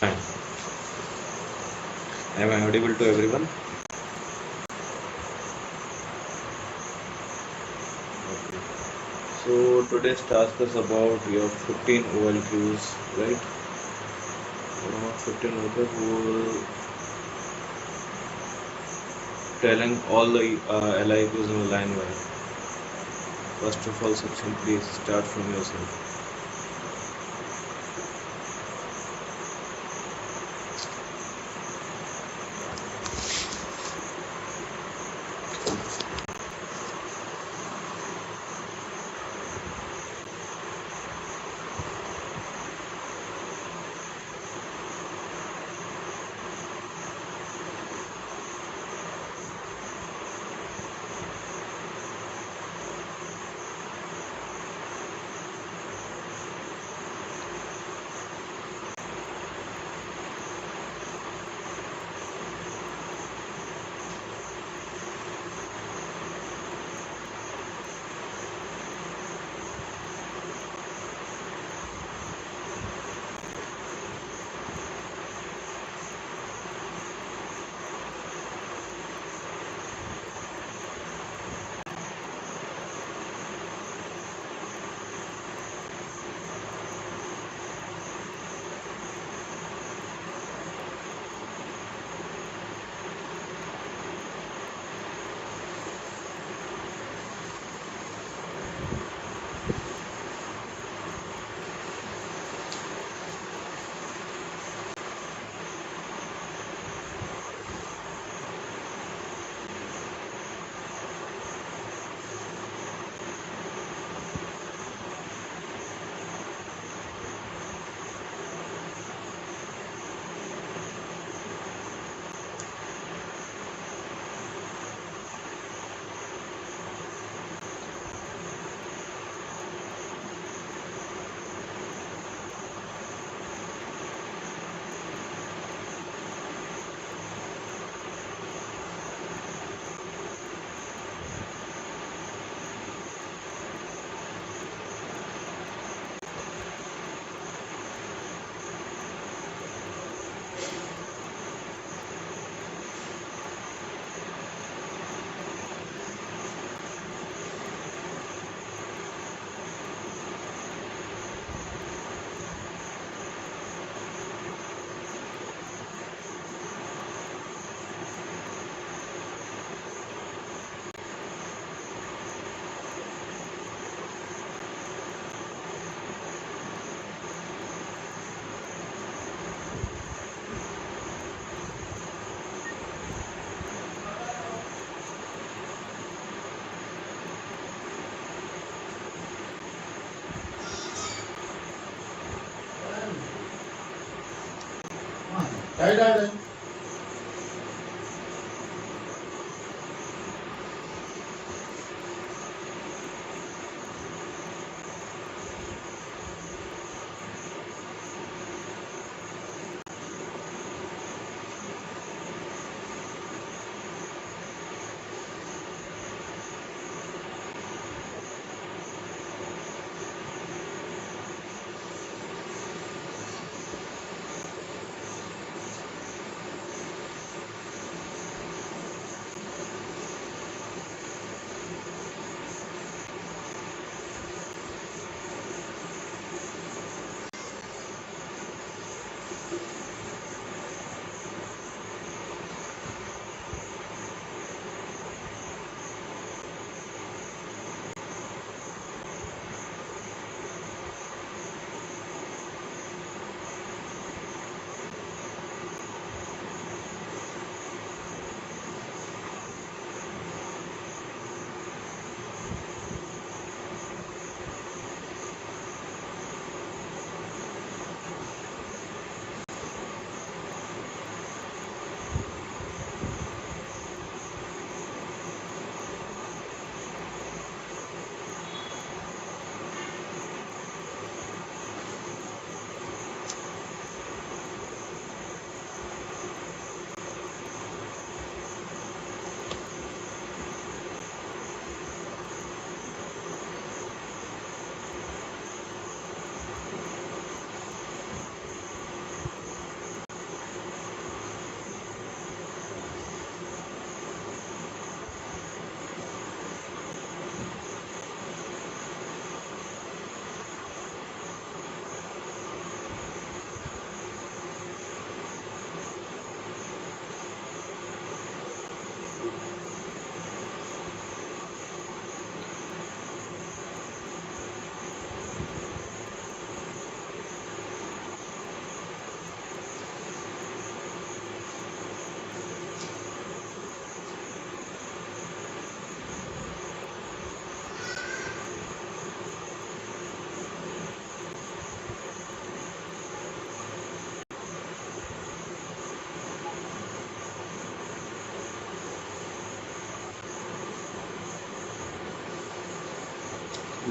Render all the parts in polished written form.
Am I audible to everyone? Okay. So today's task is about your 15 OLQs, right? 15 OLQs who will telling all the LIQs in a line by. First of all, Sachin, please start from yourself.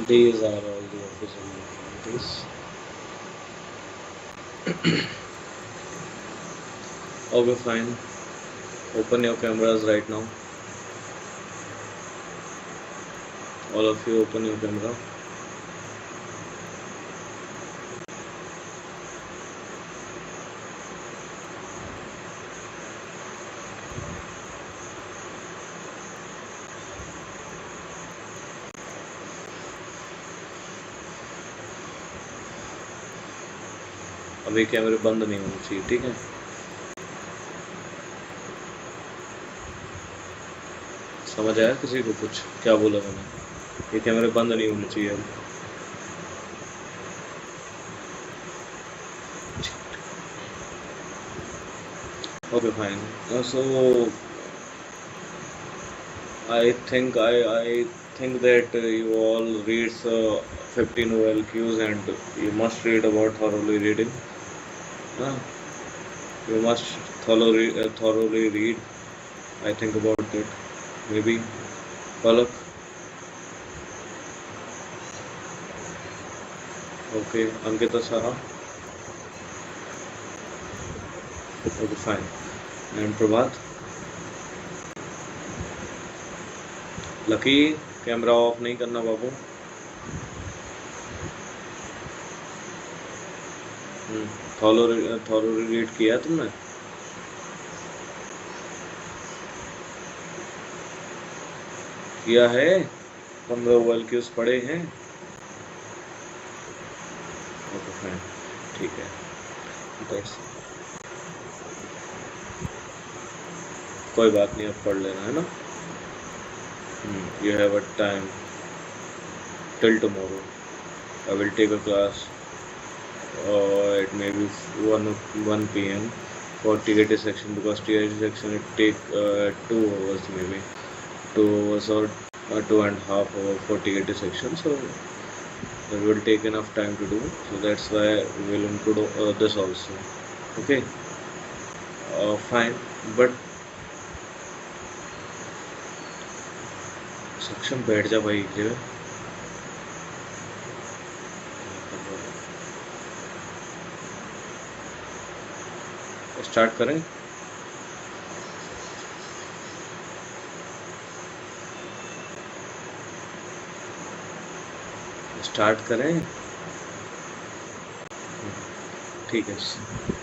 These are all the official formalities. Okay, fine. Open your cameras right now. All of you open your camera. अभी कैमरे बंद नहीं होने चाहिए, ठीक है? समझ आया किसी को कुछ क्या बोला मैंने? ये कैमरे बंद नहीं होने चाहिए अब। Okay, fine. So I think that you all read 15 OLQs and you must read about thoroughly reading. You must thoroughly read. I think about it. Maybe Palak. Okay, Ankita Saha. Okay, fine. And Prabhat. Lucky camera off नहीं करना बाबू। Thoroughly read किया तुमने? किया है? 15 OLQs पढ़े हैं? Okay fine, ठीक है। कोई बात नहीं, अब पढ़ लेना है ना। You have a time till tomorrow. I will take a class at maybe 1 p.m. for TKT section, because TKT section it take 2 hours, maybe 2 hours or 2.5 hours for TKT section. So it will take enough time to do. So that's why we will include this also. Okay. Fine, but सक्षम बैठ जा भाई एक जगह। Start करें? Start करें? ठीक है,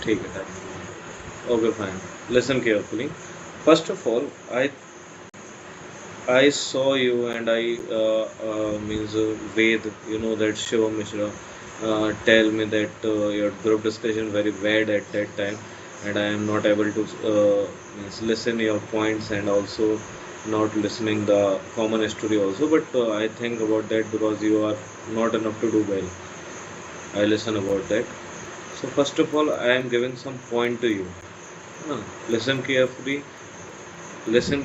ठीक है। Okay fine, listen carefully. First of all I saw you and I means Ved, you know that Shiva Mishra tell me that your group discussion very bad at that time, and I am not able to means listen your points, and also not listening the common story also. But I think about that because you are not enough to do well. I listen about that. So first of all, I am giving some point to you. Listen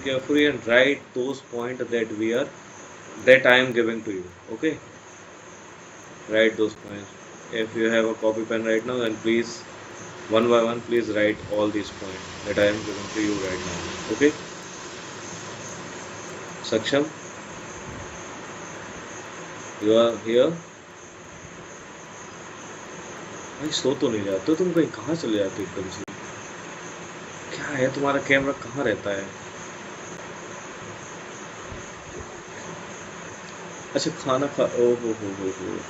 carefully and write those points that I am giving to you. Okay, write those points. If you have a copy pen right now, then please one by one please write all these points that I am giving to you right now. Okay, Saksham, you are here? भाई सो तो नहीं जाते तुम? कहीं कहाँ चले जाते एकदम से? क्या है तुम्हारा कैमरा कहाँ रहता है? अच्छा, खाना खा, ओ हो,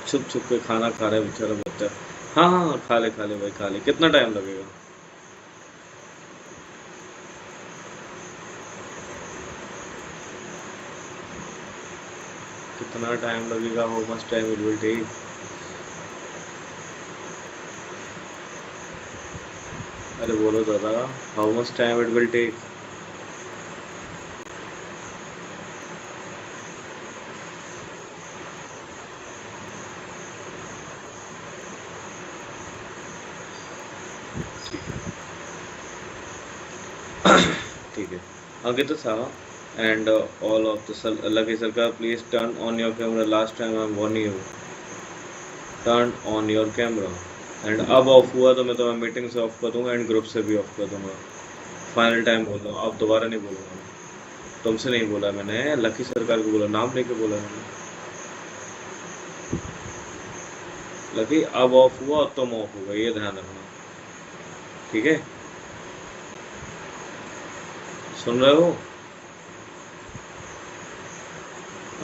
छुप छुप के खाना खा रहा है बेचारा बच्चा। हाँ, खा ले भाई, खा ले। कितना टाइम लगेगा? कितना टाइम लगेगा? How much time it will take? अरे बोलो दादा, how much time it will take? ठीक है, Ankita Saha and all of the Lucky Sarkar, please turn on your camera. Last time I am warning you, turn on your camera. And अब of हुआ तो मैं तो meeting से of कर दूंगा एंड ग्रुप से भी ऑफ कर दूंगा। फाइनल टाइम बोल रहा हूँ, अब दोबारा नहीं बोलूँगा। तुमसे नहीं बोला मैंने, लकी सरकार को बोला, नाम लेके बोला मैंने। मतलब कि अब ऑफ हुआ तुम ऑफ हो गए, ये ध्यान रखना, ठीक है? सुन रहे हो?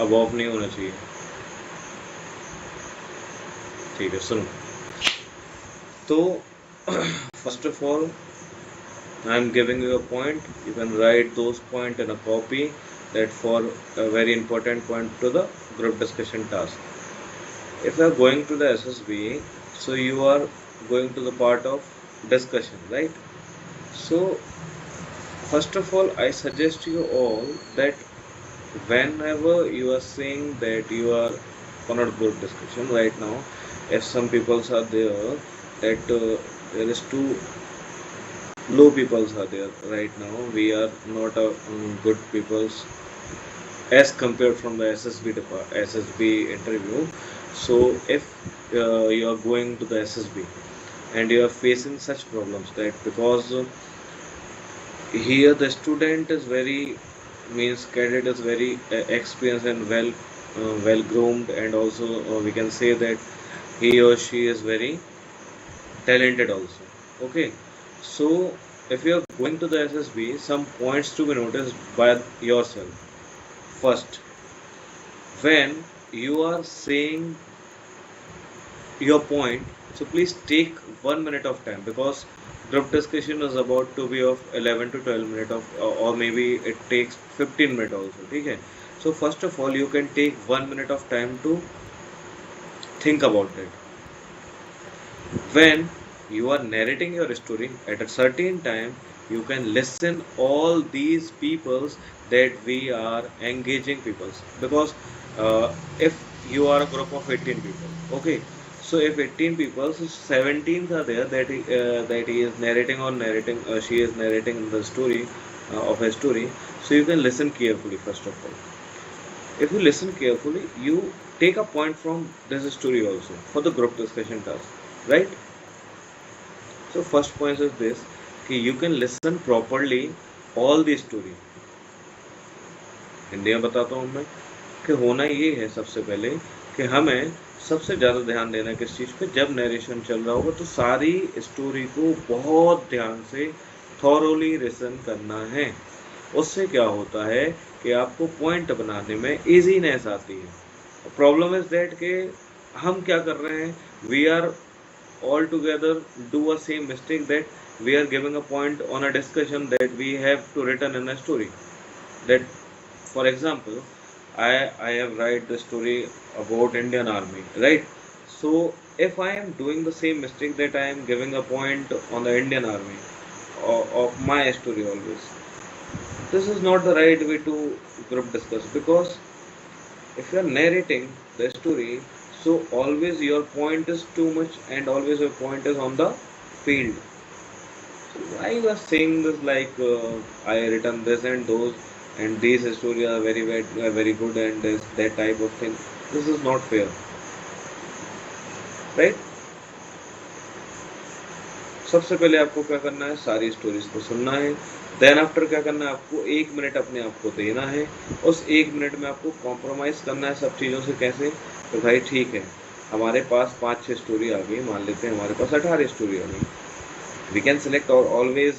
अब ऑफ नहीं होना चाहिए, ठीक है? सुनो, तो first of all I am giving you a point. You can write those points in a copy, that for a very important point to the group discussion task. If you are going to the SSB, so you are going to the part of discussion, right? So first of all, I suggest you all that whenever you are saying that you are on a group discussion right now, if some people are there, that there is two low peoples are there right now, we are not a good peoples as compared from the SSB interview. So if you are going to the SSB and you are facing such problems, that because here the student is very, means cadet is very experienced and well groomed, and also we can say that he or she is very talented also. Okay, so if you are going to the SSB, some points to be noticed by yourself. First, when you are saying your point, so please take 1 minute of time, because group discussion is about to be of 11 to 12 minutes of, or maybe it takes 15 minutes also, okay? So first of all, you can take 1 minute of time to think about it. When you are narrating your story at a certain time, you can listen all these peoples, that we are engaging peoples, because if you are a group of 18 people, okay, so if 18 people, so 17 are there, that he is narrating or narrating, she is narrating the story of a story. So you can listen carefully. First of all, if you listen carefully, you take a point from this story also for the group discussion task, right? So first point is this, कि you can listen properly all the story. Hindi में बताता हूँ मैं, कि होना ये है सबसे पहले, कि हमें सबसे ज़्यादा ध्यान देना है किस चीज़ पे, जब नरेशन चल रहा होगा तो सारी स्टोरी को बहुत ध्यान से थॉरोली लिसन करना है. उससे क्या होता है कि आपको पॉइंट बनाने में ईजीनेस आती है. प्रॉब्लम इज दैट कि हम क्या कर रहे हैं, we are all together do a same mistake, that we are giving a point on a discussion that we have to written in a story. That for example, I have write the story about Indian Army, right? So if I am doing the same mistake, that I am giving a point on the Indian Army of my story always, this is not the right way to group discuss, because if you are narrating the story, so always your point is too much, and always your point is on the field. So why you are saying this, like I written this and those, and these stories are very good, and this that type of thing? This is not fair, right? सबसे पहले आपको क्या करना है, सारी stories को सुनना है. देन आफ्टर क्या करना है, आपको 1 मिनट अपने आप को देना है. उस 1 मिनट में आपको कॉम्प्रोमाइज़ करना है सब चीज़ों से. कैसे? तो भाई ठीक है, हमारे पास 5-6 स्टोरी आ गई, मान लेते हैं हमारे पास 18 स्टोरी आ गई. वी कैन सेलेक्ट, और ऑलवेज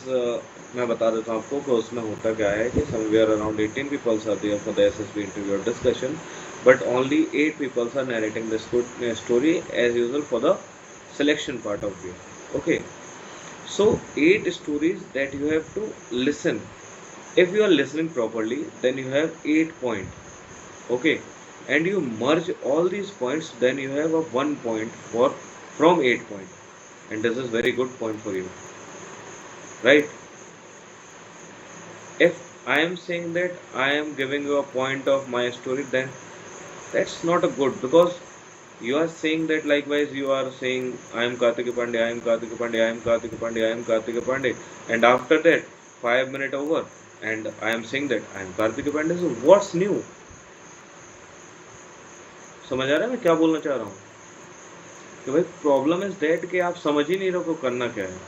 मैं बता देता हूँ आपको कि उसमें होता क्या है कि somewhere around 18 peoples are there for the SSB interview और discussion, but only 8 peoples are narrating the story as usual for the selection part of view. Okay, so 8 stories that you have to listen. If you are listening properly, then you have 8 points. Okay, and you merge all these points, then you have a 1 point for from 8 points, and this is very good point for you, right? If I am saying that I am giving you a point of my story, then that's not a good, because you are saying that likewise you are saying I am Kartikeya Pandey, I am Kartikeya Pandey, I am Kartikeya Pandey, I am Kartikeya Pandey, and after that 5 minutes over and I am saying that I am Kartikeya Pandey. So what's new? समझ आ रहा है मैं क्या बोलना चाह रहा हूँ? कि भाई प्रॉब्लम इज दैट कि आप समझ ही नहीं रहे हो करना क्या है.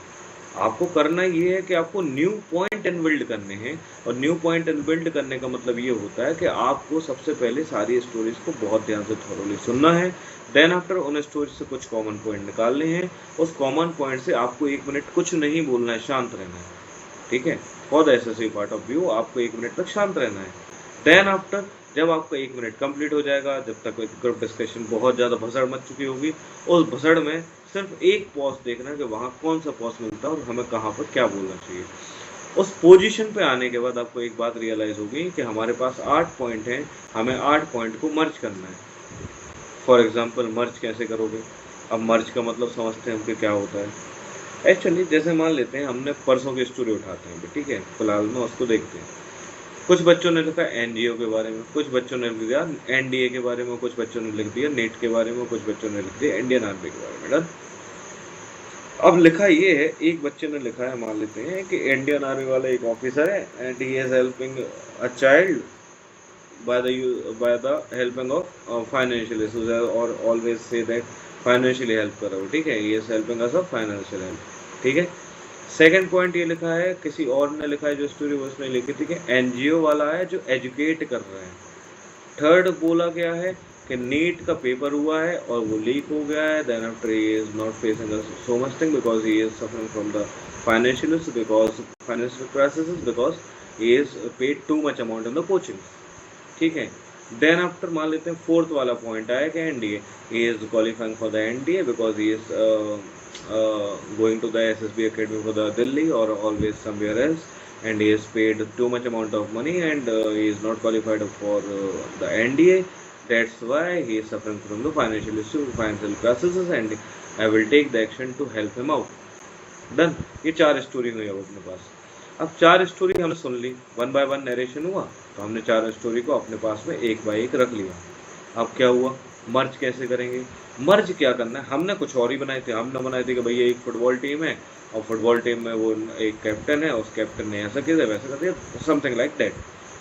आपको करना ये है कि आपको न्यू पॉइंट इनबिल्ड करने हैं, और न्यू पॉइंट इनबिल्ड करने का मतलब ये होता है कि आपको सबसे पहले सारी स्टोरीज को बहुत ध्यान से थॉरोली सुनना है। देन आफ्टर उन स्टोरीज से कुछ कॉमन पॉइंट निकालने हैं, उस कॉमन पॉइंट से आपको 1 मिनट कुछ नहीं बोलना है, शांत रहना है, ठीक है। For the assessee point of view आपको 1 मिनट तक शांत रहना है। देन आफ्टर जब आपका 1 मिनट कंप्लीट हो जाएगा, जब तक ग्रुप डिस्कशन बहुत ज़्यादा भसड़ मच चुकी होगी, उस भसड़ में सिर्फ एक पॉज देखना है कि वहाँ कौन सा पॉज मिलता है और हमें कहाँ पर क्या बोलना चाहिए। उस पोजीशन पे आने के बाद आपको एक बात रियलाइज़ होगी कि हमारे पास 8 पॉइंट हैं, हमें 8 पॉइंट को मर्ज करना है। फॉर एग्जाम्पल मर्ज कैसे करोगे? अब मर्ज का मतलब समझते हैं हम कि क्या होता है। एक्चुअली जैसे मान लेते हैं हमने परसों की स्टोरी उठाते हैं, ठीक है, फिलहाल में उसको देखते हैं। कुछ बच्चों ने लिखा एनजीओ के बारे में, कुछ बच्चों ने लिख दिया एनडीए के बारे में, कुछ बच्चों ने लिख दिया नेट के बारे में, कुछ बच्चों ने लिख दिया इंडियन आर्मी के बारे में। डन। अब लिखा ये है, एक बच्चे ने लिखा है, मान लेते हैं कि इंडियन आर्मी वाला एक ऑफिसर है and he is helping a child by the helping of financial issues, और always say that financially help करो, ठीक है, he is helping us of financial help, ठीक है। सेकंड पॉइंट ये लिखा है, किसी और ने लिखा है जो स्टोरी उसने लिखी थी कि एनजीओ वाला है जो एजुकेट कर रहे हैं। थर्ड बोला गया है कि नीट का पेपर हुआ है और वो लीक हो गया है, then after he is not facing so much thing because he is suffering from the financial crisis because he is paid too much amount in the coaching, ठीक है। देन आफ्टर मान लेते हैं फोर्थ वाला point आया कि NDA, he is qualifying for the NDA because he is going to the SSB academy for the Delhi और always somewhere else, and he has paid too much amount of money and he is not qualified for the NDA. That's why he is suffering from the financial issue, financial crisis, and I will take the action to help him out. Done. ये 4 story हुई अब अपने पास। अब 4 story हमने सुन ली, 1 bye 1 narration हुआ, तो हमने 4 story को अपने पास में 1 बाय 1 रख लिया। अब क्या हुआ, मर्ज कैसे करेंगे? मर्ज क्या करना है, हमने कुछ और ही बनाए थे। हमने बनाए थे कि भैया एक फुटबॉल टीम है और फुटबॉल टीम में वो एक कैप्टन है, उस कैप्टन ने ऐसा किया वैसा कर दिया, समथिंग लाइक दैट।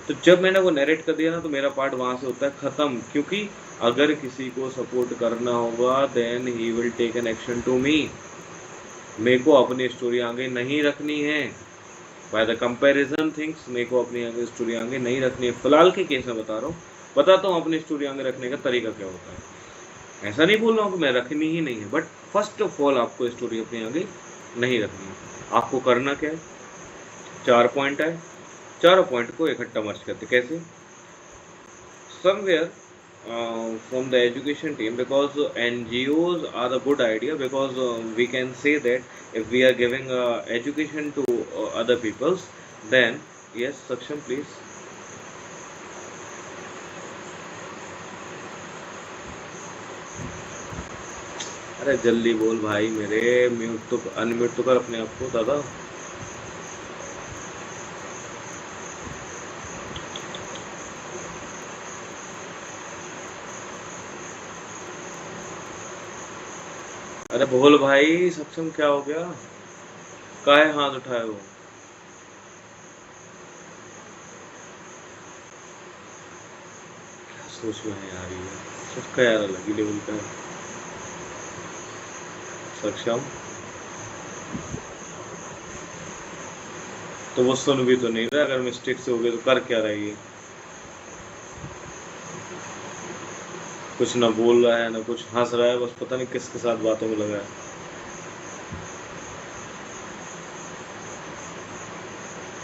तो जब मैंने वो नरेट कर दिया ना, तो मेरा पार्ट वहाँ से होता है ख़त्म, क्योंकि अगर किसी को सपोर्ट करना होगा then he will take an action to me. मेरे को अपनी स्टोरी आगे नहीं रखनी है, बाय द कंपैरिजन थिंग्स मेरे को अपनी आगे स्टोरी आगे नहीं रखनी है। फिलहाल के केस में बता रहा हूँ, बताता हूँ अपनी स्टोरी आगे रखने का तरीका क्या होता है। ऐसा नहीं बोल रहा हूँ कि मैं रखनी ही नहीं है, बट फर्स्ट ऑफ ऑल आपको स्टोरी अपनी आगे नहीं रखनी है। आपको करना क्या है, 4 पॉइंट है, चारों पॉइंट को इकट्ठा मर्ज करते कैसे, somewhere from the education team, because NGOs are a good idea, because we can say that if we are giving education to other peoples, then yes, Saksham please. अरे जल्दी बोल भाई मेरे, म्यूट तो अनम्यूट तो कर अपने आप को दादा। अरे बोल भाई, सक्षम क्या हो गया, काहे हाथ उठाए हो? क्या सोच में है यार, ये सबका यार अलग ही लेवल का है। सक्षम तो वो सुन भी तो नहीं रहा, अगर मिस्टेक से हो गई तो कर क्या रही है, कुछ ना बोल रहा है ना कुछ, हंस रहा है बस, पता नहीं किसके साथ बातों में लगा है।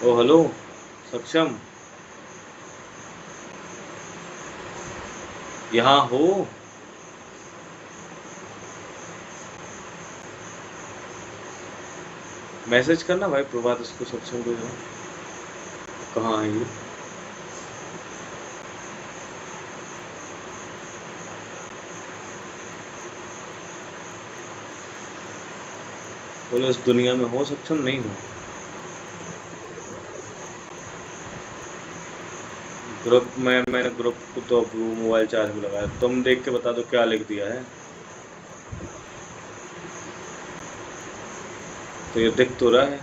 ओ हेलो सक्षम, यहाँ हो? मैसेज करना भाई प्रभात इसको, सक्षम को जो, कहाँ है ये? बोले इस दुनिया में हो सक्षम, नहीं हो? ग्रुप में मैंने ग्रुप को तो मोबाइल चार्ज में लगाया, तुम देख के बता दो क्या लिख दिया है। तो ये दिख तो रहा है।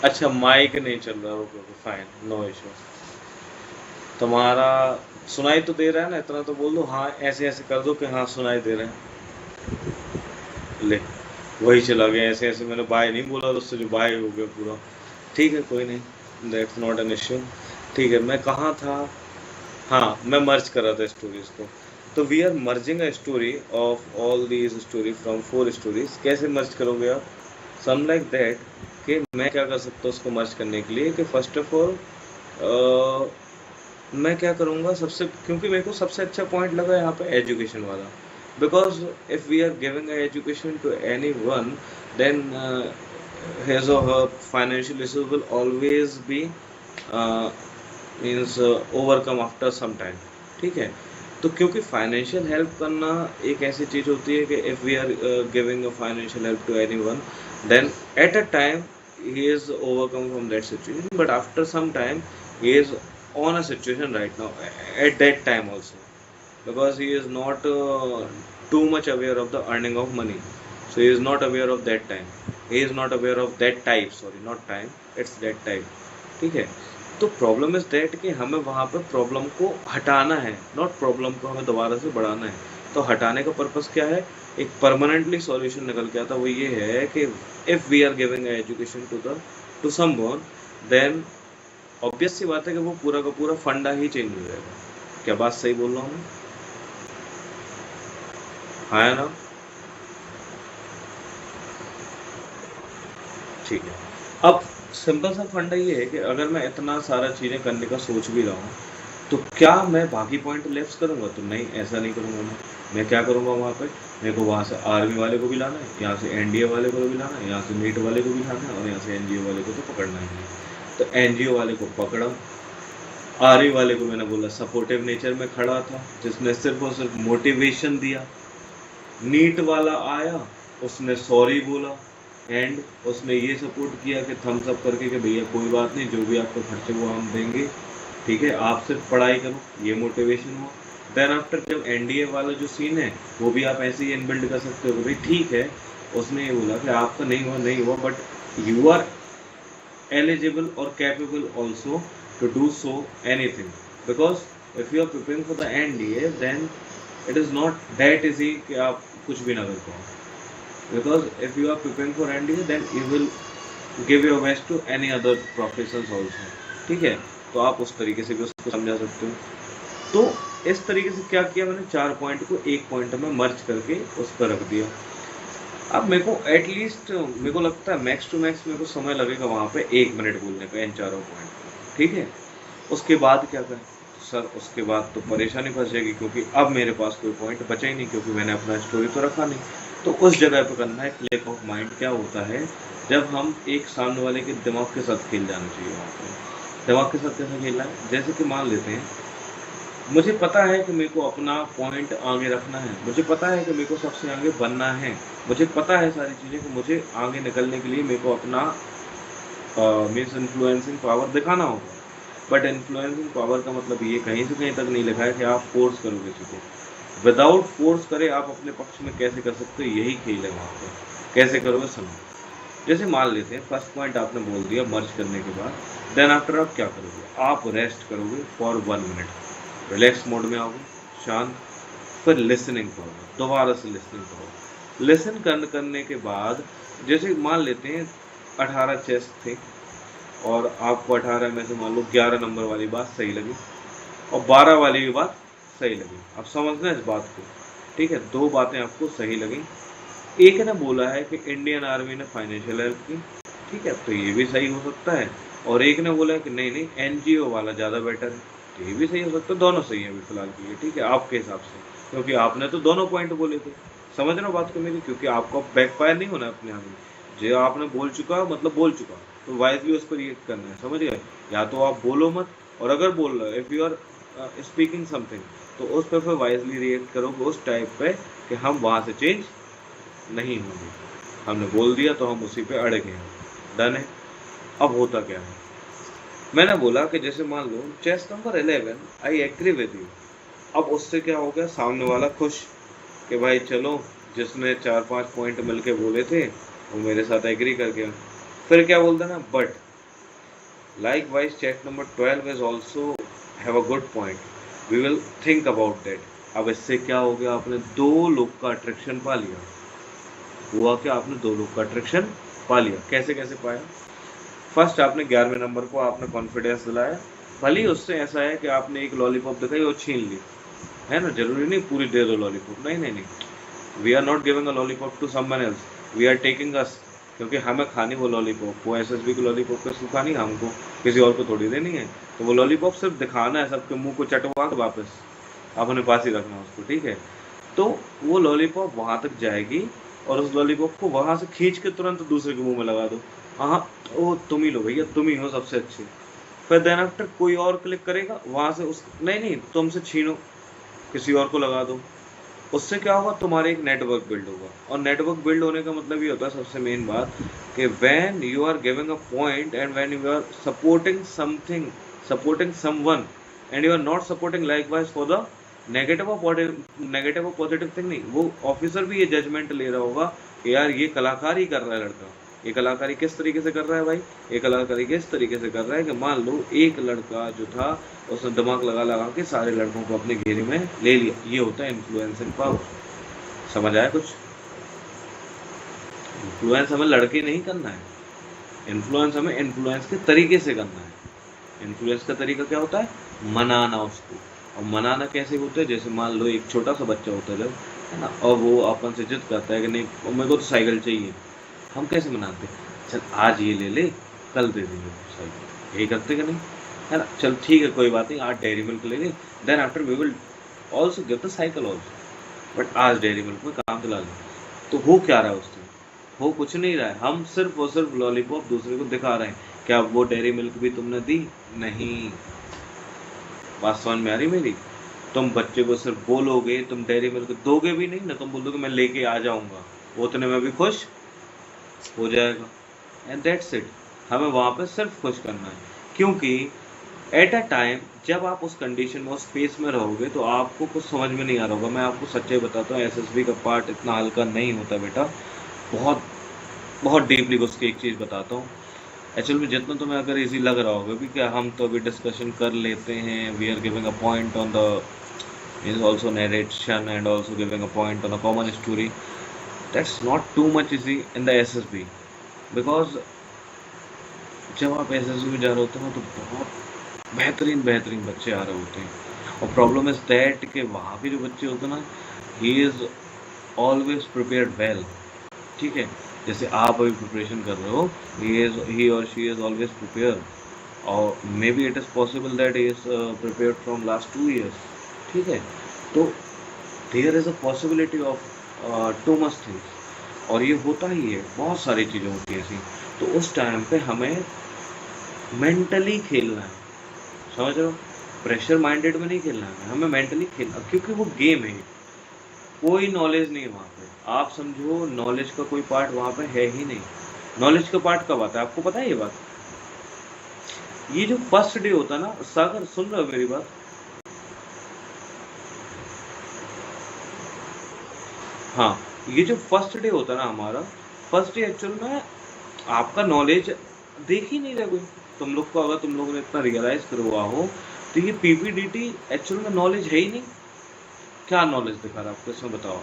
अच्छा माइक नहीं चल रहा, ओके फाइन, नो इशू। तुम्हारा सुनाई तो दे रहा है ना, इतना तो बोल दो हाँ, ऐसे ऐसे कर दो कि हाँ सुनाई दे रहा है। ले, वही चला गया ऐसे ऐसे, मैंने बाय नहीं बोला तो उससे जो बाय हो गया पूरा। ठीक है कोई नहीं, दैट्स नॉट एन इश्यू। ठीक है, मैं कहाँ था? हाँ, मैं मर्ज कर रहा था स्टोरीज को। तो we are merging a story of all these story from 4 stories. कैसे मर्ज करोगे आप? सम लाइक दैट कि मैं क्या कर सकता हूँ उसको मर्ज करने के लिए कि फर्स्ट ऑफ ऑल मैं क्या करूँगा सबसे, क्योंकि मेरे को सबसे अच्छा पॉइंट लगा यहाँ पे एजुकेशन वाला। Because if we are giving education to anyone, then his or her financial issues will always be means overcome after some time. ठीक है, तो क्योंकि फाइनेंशियल हेल्प करना एक ऐसी चीज़ होती है कि if we are giving a financial help to anyone, then at a time he is overcome from that situation, but after some time he is on a situation right now at that time also, because he is not too much aware of the earning of money, so he is not aware of that time, he is not aware of that type, sorry not time, it's that type। ठीक है, तो problem is that कि हमें वहाँ पे problem को हटाना है, नॉट प्रॉब्लम को हमें दोबारा से बढ़ाना है। तो हटाने का पर्पस क्या है? एक परमानेंटली सॉल्यूशन निकल के आता, वो ये है कि if we are giving education to someone, then obvious सी बात है कि वो पूरा का पूरा फंडा ही चेंज हो जाएगा। क्या बात सही बोल रहा हूँ मैं? हाँ है ना? ठीक है, अब सिंपल सा फंडा ये है कि अगर मैं इतना सारा चीज़ें करने का सोच भी रहा हूँ, तो क्या मैं बाकी पॉइंट लेफ्ट करूँगा? तो नहीं, ऐसा नहीं करूँगा। मैं क्या करूँगा वहाँ पे? मेरे को वहाँ से आर्मी वाले को भी लाना है, यहाँ से एनडीए वाले को भी लाना है, यहाँ से नीट वाले को भी लाना है, और यहाँ से एनजीओ वाले को तो पकड़ना ही है। तो एनजीओ वाले को पकड़ा, आर्मी वाले को मैंने बोला सपोर्टिव नेचर में खड़ा था, जिसने सिर्फ और सिर्फ मोटिवेशन दिया। नीट वाला आया, उसने सॉरी बोला, एंड उसने ये सपोर्ट किया कि थम्स अप करके कि भैया कोई बात नहीं, जो भी आपको खर्चे वो हम देंगे, ठीक है, आप सिर्फ पढ़ाई करो, ये मोटिवेशन हुआ। देन आफ्टर जब एनडीए वाला जो सीन है वो भी आप ऐसे ही इनबिल्ड कर सकते हो कि भाई ठीक है, उसने ये बोला कि आपका नहीं हुआ, but you are eligible or capable also to do so anything, because if you are preparing for the NDA, then it is not that easy कि आप कुछ भी ना कर पाओ, because if you are preparing for NDA, then you will give your best to any other professions also। ठीक है, तो आप उस तरीके से भी उसको समझा सकते हो। तो इस तरीके से क्या किया मैंने, 4 पॉइंट को एक पॉइंट में मर्ज करके उस पर रख दिया। अब मेरे को एटलीस्ट मेरे को लगता है मैक्स टू मैक्स मेरे को समय लगेगा वहाँ पे 1 मिनट बोलने का इन चारों पॉइंट पर। ठीक है, उसके बाद क्या करें सर? उसके बाद तो परेशानी फंस जाएगी, क्योंकि अब मेरे पास कोई पॉइंट बचा ही नहीं, क्योंकि मैंने अपना स्टोरी तो रखा नहीं। तो उस जगह पे करना है क्लिक ऑफ माइंड। क्या होता है जब हम एक सामने वाले के दिमाग के साथ खेल जाना चाहिए वहाँ पर। दिमाग के साथ कैसे खेलना है? जैसे कि मान लेते हैं मुझे पता है कि मेरे को अपना पॉइंट आगे रखना है, मुझे पता है कि मेरे को सबसे आगे बनना है, मुझे पता है सारी चीज़ें कि मुझे आगे निकलने के लिए मेरे को अपना मीन्स इन्फ्लुएंसिंग पावर दिखाना होगा। बट इन्फ्लुएंसिंग पावर का मतलब ये कहीं से कहीं तक नहीं लिखा है कि आप फोर्स करो किसी को। विदाउट फोर्स करे आप अपने पक्ष में कैसे कर सकते हो, यही खेल है वहाँ पर। कैसे करोगे सुनो। जैसे मान लेते हैं फर्स्ट पॉइंट आपने बोल दिया मर्ज करने के बाद, देन आफ्टर आप क्या करोगे? आप रेस्ट करोगे फॉर 1 मिनट, रिलैक्स मोड में आओगे, शांत, फिर लिसनिंग करोगे, दोबारा से लिसनिंग करोगे। लिसन करने के बाद जैसे मान लेते हैं 18 चेस थे, और आपको 18 में से मान लो 11 नंबर वाली बात सही लगी और 12 वाली भी बात सही लगी। अब समझना इस बात को, ठीक है, 2 बातें आपको सही लगी। एक ने बोला है कि इंडियन आर्मी ने फाइनेंशियल हेल्प की, ठीक है, तो ये भी सही हो सकता है। और एक ने बोला है कि नहीं एनजीओ वाला ज़्यादा बेटर है, तो ये भी सही हो सकता है। दोनों सही है अभी फिलहाल के लिए, ठीक है, आपके हिसाब से, क्योंकि आपने तो दोनों पॉइंट बोले थे। समझ रहे हो बात को मेरी? क्योंकि आपको बैकफायर नहीं होना अपने आप में। जो आपने बोल चुका मतलब बोल चुका, तो वाइजली उस पर रिएक्ट करना है, समझ गए? या तो आप बोलो मत, और अगर बोल रहे हो if you are speaking something, तो उस पर फिर वाइजली रिएक्ट करोगे उस टाइप पे कि हम वहाँ से चेंज नहीं होंगे। हमने बोल दिया तो हम उसी पे अड़े गए हैं, डन है। अब होता क्या है, मैंने बोला कि जैसे मान लो chess number 11, I agree with you. अब उससे क्या हो गया, सामने वाला खुश कि भाई चलो जिसने 4-5 पॉइंट मिलके बोले थे वो मेरे साथ एग्री कर गया। फिर क्या बोलता ना, but likewise check number 12 is also have a good point, we will think about that. अब इससे क्या हो गया, आपने दो लोग का अट्रैक्शन पा लिया। हुआ क्या, आपने दो लोग का अट्रैक्शन पा लिया। कैसे कैसे पाया? फर्स्ट आपने 11वें नंबर को आपने कॉन्फिडेंस दिलाया, भले ही उससे ऐसा है कि आपने एक लॉलीपॉप दिखाई और छीन ली, है ना, जरूरी नहीं पूरी दे दो लॉलीपॉप, नहीं नहीं नहीं, we are not giving a lollipop to someone else, we are taking us, क्योंकि हमें खानी वो लॉलीपॉप, वो एसएसबी की लॉलीपॉप कैसे खानी हमको, किसी और को थोड़ी देनी है। तो वो लॉलीपॉप सिर्फ दिखाना है, सबके मुंह को चटवा के वापस अपने पास ही रखना उसको, ठीक है। तो वो लॉलीपॉप वहां तक जाएगी और उस लॉलीपॉप को वहां से खींच के तुरंत दूसरे के मुंह में लगा दो। हाँ, ओ तुम ही लो भैया, तुम ही हो सबसे अच्छे। फिर देन आफ्टर कोई और क्लिक करेगा वहां से, उस नहीं नहीं तुमसे छीनो, किसी और को लगा दो। उससे क्या होगा, तुम्हारे एक नेटवर्क बिल्ड होगा। और नेटवर्क बिल्ड होने का मतलब ये होता है, सबसे मेन बात, कि when you are giving a point and when you are supporting something, supporting someone, and you are not supporting likewise for the negative और पॉजिटिव थिंग, नहीं, वो ऑफिसर भी ये जजमेंट ले रहा होगा कि यार ये कलाकारी कर रहा है लड़का। ये कलाकारी किस तरीके से कर रहा है भाई? ये कलाकारी किस तरीके से कर रहा है कि मान लो एक लड़का जो था, उसने दिमाग लगा लगा के सारे लड़कों को अपने घेरे में ले लिया। ये होता है इन्फ्लुएंसिंग पावर। समझ आया कुछ? इन्फ्लुएंस हमें लड़के नहीं करना है, इन्फ्लुएंस हमें इन्फ्लुएंस के तरीके से करना है। इन्फ्लुएंस का तरीका क्या होता है? मनाना उसको। और मनाना कैसे होता है? जैसे मान लो एक छोटा सा बच्चा होता है जब, है ना, और वो अपन से जिद करता है कि नहीं मेरे को तो साइकिल चाहिए, हम कैसे मनाते हैं? चल आज ये ले ले, कल दे देंगे साइकिल, यही करते कि नहीं, है ना। चल ठीक है कोई बात नहीं, आज डेयरी मिल्क ले ले, then after we will also give the cycle also, but आज डेयरी मिल्क में काम दिला ले। तो हो क्या रहा है उससे? हो कुछ नहीं रहा है, हम सिर्फ और सिर्फ लॉलीपॉप दूसरे को दिखा रहे हैं। क्या वो डेयरी मिल्क भी तुमने दी? नहीं। बात समझ में आ रही मेरी? तुम बच्चे को सिर्फ बोलोगे, तुम डेयरी मिल्क दोगे भी नहीं ना, तुम बोल दोगे मैं लेके आ जाऊंगा, वो उतने में भी खुश हो जाएगा, एंड दैट्स इट। हमें वहां पे सिर्फ खुश करना है, क्योंकि एट अ टाइम जब आप उस कंडीशन में, उस स्पेस में रहोगे, तो आपको कुछ समझ में नहीं आ रहा होगा। मैं आपको सच्चाई बताता हूँ, एसएसबी का पार्ट इतना हल्का नहीं होता बेटा, बहुत बहुत डीपली घुस के एक चीज़ बताता हूँ। एक्चुअल में जितना तुम्हें अगर इजी लग रहा होगा भी, क्या हम तो अभी डिस्कशन कर लेते हैं, we are giving a point on the is also narration and also giving a point on a common story, that's not too much easy in the SSB, because जब आप SSB में जा रहे होते हो तो बहुत बेहतरीन बेहतरीन बच्चे आ रहे होते हैं, और प्रॉब्लम इज दैट कि वहाँ पे जो बच्चे होते हैं ना, he is always prepared well, ठीक है। जैसे आप अभी प्रिपरेशन कर रहे हो, ही और शी इज़ ऑलवेज प्रिपेयर, और maybe it is possible that he is prepared from last 2 years, ठीक है। तो there is a possibility of too much things, और ये होता ही है, बहुत सारी चीज़ें होती हैं ऐसी। तो उस टाइम पे हमें मेंटली खेलना है, समझ रहे हो? प्रेशर माइंडेड में नहीं खेलना है हमें, मेंटली खेलना, क्योंकि वो गेम है, कोई नॉलेज नहीं है वहाँ पे। आप समझो नॉलेज का कोई पार्ट वहाँ पे है ही नहीं। नॉलेज का पार्ट कब आता है, आपको पता है ये बात? ये जो फर्स्ट डे होता है ना, सागर सुन रहे हो मेरी बात? हाँ, ये जो फर्स्ट डे होता है ना हमारा, फर्स्ट डे एक्चुअल में आपका नॉलेज देख ही नहीं रहा कोई। तुम लोग को, अगर तुम लोगों ने इतना रियलाइज करवा हो, तो ये पीपीडीटी एक्चुअल में नॉलेज है ही नहीं। क्या नॉलेज दिखा रहा है आपको, इसमें बताओ।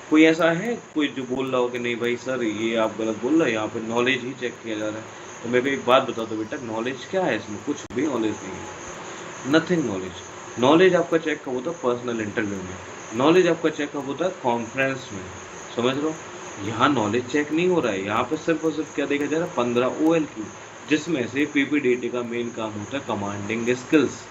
कोई ऐसा है कोई जो बोल रहा हो कि नहीं भाई सर ये आप गलत बोल रहे हैं, यहाँ पे नॉलेज ही चेक किया जा रहा है? तो मेरे को एक बात बता दो बेटा, नॉलेज क्या है इसमें? कुछ भी नॉलेज नहीं है, नथिंग नॉलेज। नॉलेज आपका चेक कब होता है? पर्सनल इंटरव्यू में। नॉलेज आपका चेक कब होता है? कॉन्फ्रेंस में, समझ लो। यहाँ नॉलेज चेक नहीं हो रहा है, यहाँ पे सिर्फ और सिर्फ क्या देखा जा रहा है? 15 OLQ, जिसमें से पीपीडीटी का मेन काम होता है कमांडिंग स्किल्स।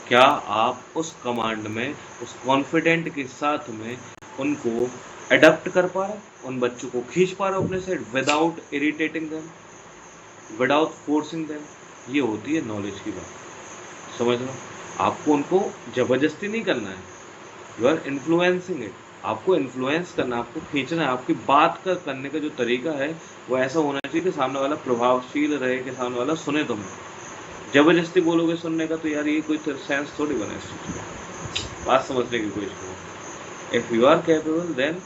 क्या आप उस कमांड में, उस कॉन्फिडेंट के साथ में उनको अडॉप्ट कर पा रहे, उन बच्चों को खींच पा रहे अपने side, without irritating them, without forcing them? ये होती है नॉलेज की बात, समझ लो। आपको उनको जबरदस्ती नहीं करना है, यू आर इन्फ्लुएंसिंग इट। आपको इन्फ्लुएंस करना, आपको खींचना है। आपकी बात का करने का जो तरीका है वो ऐसा होना चाहिए कि सामने वाला प्रभावशील रहे, कि सामने वाला सुने तुम्हें। जबरदस्ती बोलोगे सुनने का, तो यार ये कोई सेंस थोड़ी बना इस चीज़ का। बात समझने की कोशिश करो। If you are capable then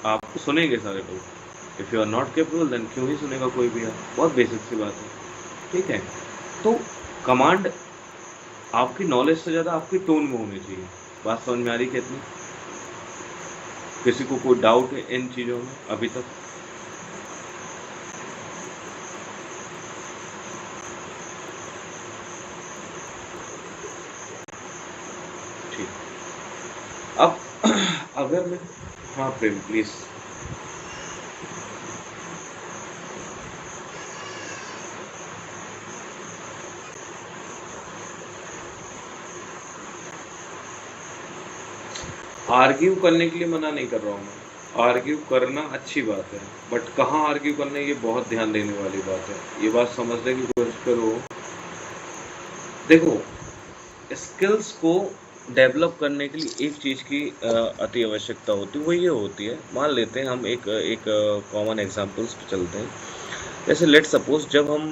आपको सुनेंगे सारे लोग, if you are not capable then क्यों ही सुनेगा कोई भी यार? बहुत बेसिक सी बात है, ठीक है। तो कमांड आपकी नॉलेज से ज़्यादा आपकी टोन में होनी चाहिए। बात समझ में आ रही कितनी? किसी को कोई डाउट है इन चीज़ों में अभी तक? ठीक। अब अगर मैं, हाँ प्रेम प्लीज। आर्ग्यू करने के लिए मना नहीं कर रहा हूँ मैं, आर्ग्यू करना अच्छी बात है, बट कहाँ आर्ग्यू करना ये बहुत ध्यान देने वाली बात है। ये बात समझने की कोशिश करो। देखो, स्किल्स को डेवलप करने के लिए एक चीज़ की अति आवश्यकता होती है, वो ये होती है, मान लेते हैं हम एक एक कॉमन एग्जांपल्स पे चलते हैं। जैसे लेट सपोज जब हम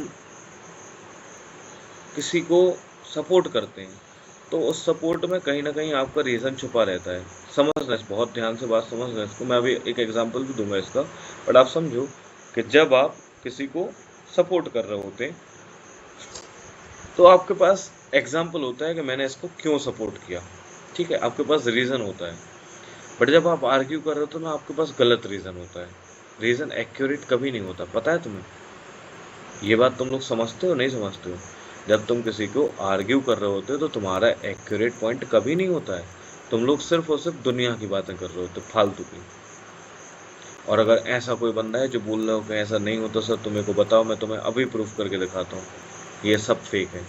किसी को सपोर्ट करते हैं तो उस सपोर्ट में कहीं ना कहीं आपका रीज़न छुपा रहता है। समझना, बहुत ध्यान से बात समझना इसको। मैं अभी एक एग्जांपल भी दूंगा इसका, बट आप समझो कि जब आप किसी को सपोर्ट कर रहे होते हैं तो आपके पास एग्जाम्पल होता है कि मैंने इसको क्यों सपोर्ट किया, ठीक है, आपके पास रीज़न होता है। बट जब आप आर्ग्यू कर रहे हो तो ना आपके पास गलत रीज़न होता है। रीज़न एक्यूरेट कभी नहीं होता, पता है तुम्हें? ये बात तुम लोग समझते हो नहीं समझते हो? जब तुम किसी को आर्ग्यू कर रहे होते हो तो तुम्हारा एक्यूरेट पॉइंट कभी नहीं होता है। तुम लोग सिर्फ और सिर्फ दुनिया की बातें कर रहे होते हो, फालतू की। और अगर ऐसा कोई बंदा है जो बोल रहा हो कि ऐसा नहीं होता सर, तुम्हें को बताओ, मैं तुम्हें अभी प्रूफ करके दिखाता हूँ ये सब फेक है।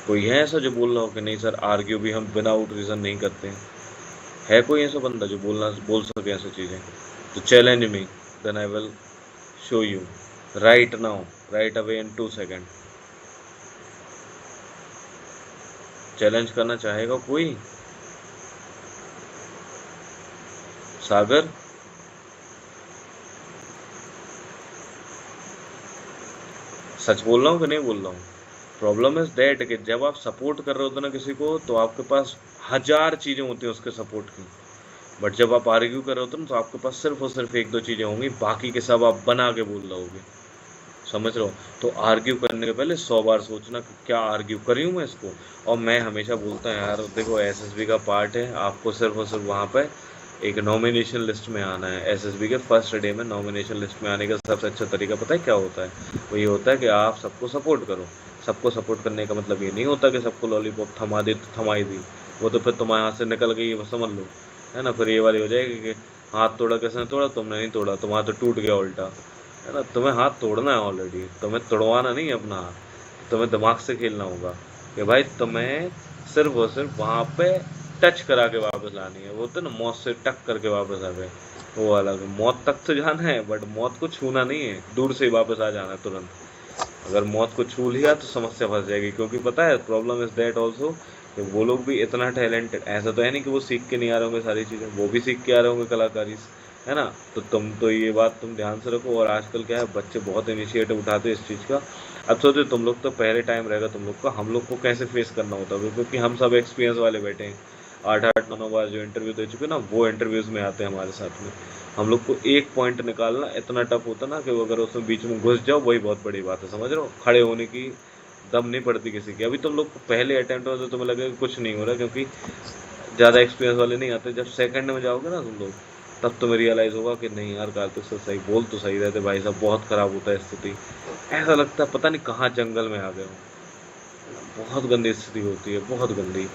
कोई है ऐसा जो बोल रहा हो कि नहीं सर, आर्ग्यू भी हम विदाउट रीज़न नहीं करते हैं? है कोई ऐसा बंदा जो बोल सके ऐसी चीज़ें? तो challenge me, then I will show you right now, right away in 2 second. Challenge करना चाहेगा कोई? सागर, सच बोल रहा हूँ कि नहीं बोल रहा हूँ? प्रॉब्लम इज दैट कि जब आप सपोर्ट कर रहे होते ना किसी को तो आपके पास हजार चीज़ें होती हैं उसके सपोर्ट की। बट जब आप आर्ग्यू कर रहे होते ना तो आपके पास सिर्फ और सिर्फ एक दो चीज़ें होंगी, बाकी के सब आप बना के बोल रहे होगे। समझ रहे हो? तो आर्ग्यू करने के पहले 100 बार सोचना कि क्या आर्ग्यू कर रही हूँ मैं इसको। और मैं हमेशा बोलता हूँ यार देखो, एसएसबी का पार्ट है, आपको सिर्फ और सिर्फ वहाँ पे एक नॉमिनेशन लिस्ट में आना है। एसएसबी के फर्स्ट डे में नॉमिनेशन लिस्ट में आने का सबसे अच्छा तरीका पता है क्या होता है? वो ये होता है कि आप सबको सपोर्ट करो। सबको सपोर्ट करने का मतलब ये नहीं होता कि सबको लॉलीपॉप थमा दी तो थमाई दी, वो तो फिर तुम्हारे हाथ से निकल गई वो समझ लो, है ना? फिर ये वाली हो जाएगी कि हाथ तोड़ा किसने तोड़ा, तुमने नहीं तोड़ा, तुम्हारा तो टूट गया उल्टा, है ना? तुम्हें हाथ तोड़ना है ऑलरेडी, तुम्हें तोड़वाना नहीं है अपना हाथ। तुम्हें दिमाग से खेलना होगा कि भाई तुम्हें सिर्फ और सिर्फ वहाँ पे टच करा के वापस लानी है। वो तो ना मौत से टक करके वापस आ गए, वो अलग है। मौत तक तो जाना है बट मौत को छूना नहीं है, दूर से ही वापस आ जाना है तुरंत। अगर मौत को छू लिया तो समस्या फंस जाएगी, क्योंकि पता है प्रॉब्लम इज दैट ऑल्सो कि वो लोग भी इतना टैलेंटेड, ऐसा तो है नहीं कि वो सीख के नहीं आ रहे होंगे सारी चीज़ें, वो भी सीख के आ रहे होंगे कलाकारी से, है ना? तो तुम तो ये बात तुम ध्यान से रखो। और आजकल क्या है, बच्चे बहुत इनिशिएटिव उठाते हैं इस चीज़ का। अब सोचो तुम लोग तो पहले टाइम रहेगा तुम लोग का, हम लोग को कैसे फेस करना होता है, क्योंकि हम सब एक्सपीरियंस वाले बैठे हैं। 8-8 9 बार जो इंटरव्यू दे चुके ना, वो इंटरव्यूज़ में आते हैं हमारे साथ में। हम लोग को एक पॉइंट निकालना इतना टफ होता ना कि अगर उसमें बीच में घुस जाओ वही बहुत बड़ी बात है। समझ रहे हो? खड़े होने की दम नहीं पड़ती किसी की। अभी तुम लोग को पहले अटेम्प्ट में तो तुम्हें लगेगा कुछ नहीं हो रहा, क्योंकि ज़्यादा एक्सपीरियंस वाले नहीं आते। जब सेकंड में जाओगे ना तुम लोग, तब तुम्हें रियलाइज़ होगा कि नहीं यार, कार्तिक सर सही बोल तो सही रहते भाई साहब, बहुत ख़राब होता है स्थिति। ऐसा लगता है पता नहीं कहाँ जंगल में आ गए हो। बहुत गंदी स्थिति होती है, बहुत गंदी।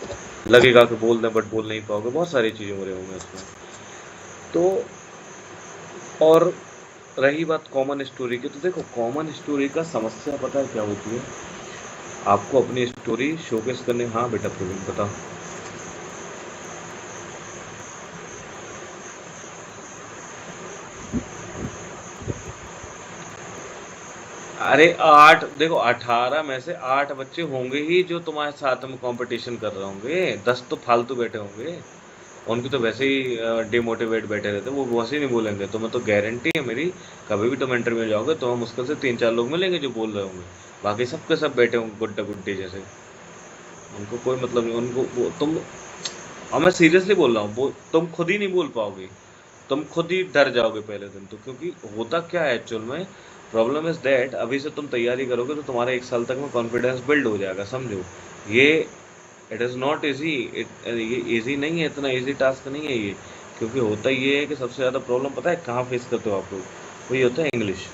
लगेगा कि बोल दें बट बोल नहीं पाओगे, बहुत सारी चीज़ें हो रही होंगी उसमें। तो और रही बात कॉमन स्टोरी की, तो देखो कॉमन स्टोरी का समस्या पता है क्या होती है? आपको अपनी स्टोरी शोकेस करने, हाँ बेटा प्रवीण बताओ। अरे आठ, देखो 18 में से 8 बच्चे होंगे ही जो तुम्हारे साथ में कंपटीशन कर रहे होंगे, 10 तो फालतू बैठे होंगे। उनकी तो वैसे ही डिमोटिवेट बैठे रहते, वो वैसे ही नहीं बोलेंगे। तुम्हें तो गारंटी है मेरी, कभी भी तुम इंटरव्यू में जाओगे तो हम मुश्किल से 3-4 लोग मिलेंगे जो बोल रहे होंगे, बाकी सब के सब बैठे होंगे गुड्डा गुड्डी जैसे। उनको कोई मतलब नहीं, उनको वो तुम, और मैं सीरियसली बोल रहा हूँ, वो तुम खुद ही नहीं बोल पाओगे, तुम खुद ही डर जाओगे पहले दिन तो। क्योंकि होता क्या है एक्चुअल में, प्रॉब्लम इज दैट अभी से तुम तैयारी करोगे तो तुम्हारा 1 साल तक में कॉन्फिडेंस बिल्ड हो जाएगा, समझो। ये इट इज़ नॉट ईजी, ये ईजी नहीं है, इतना ईजी टास्क नहीं है ये। क्योंकि होता ये है कि सबसे ज़्यादा प्रॉब्लम पता है कहाँ फेस करते हो आप लोग? वही होता है इंग्लिश।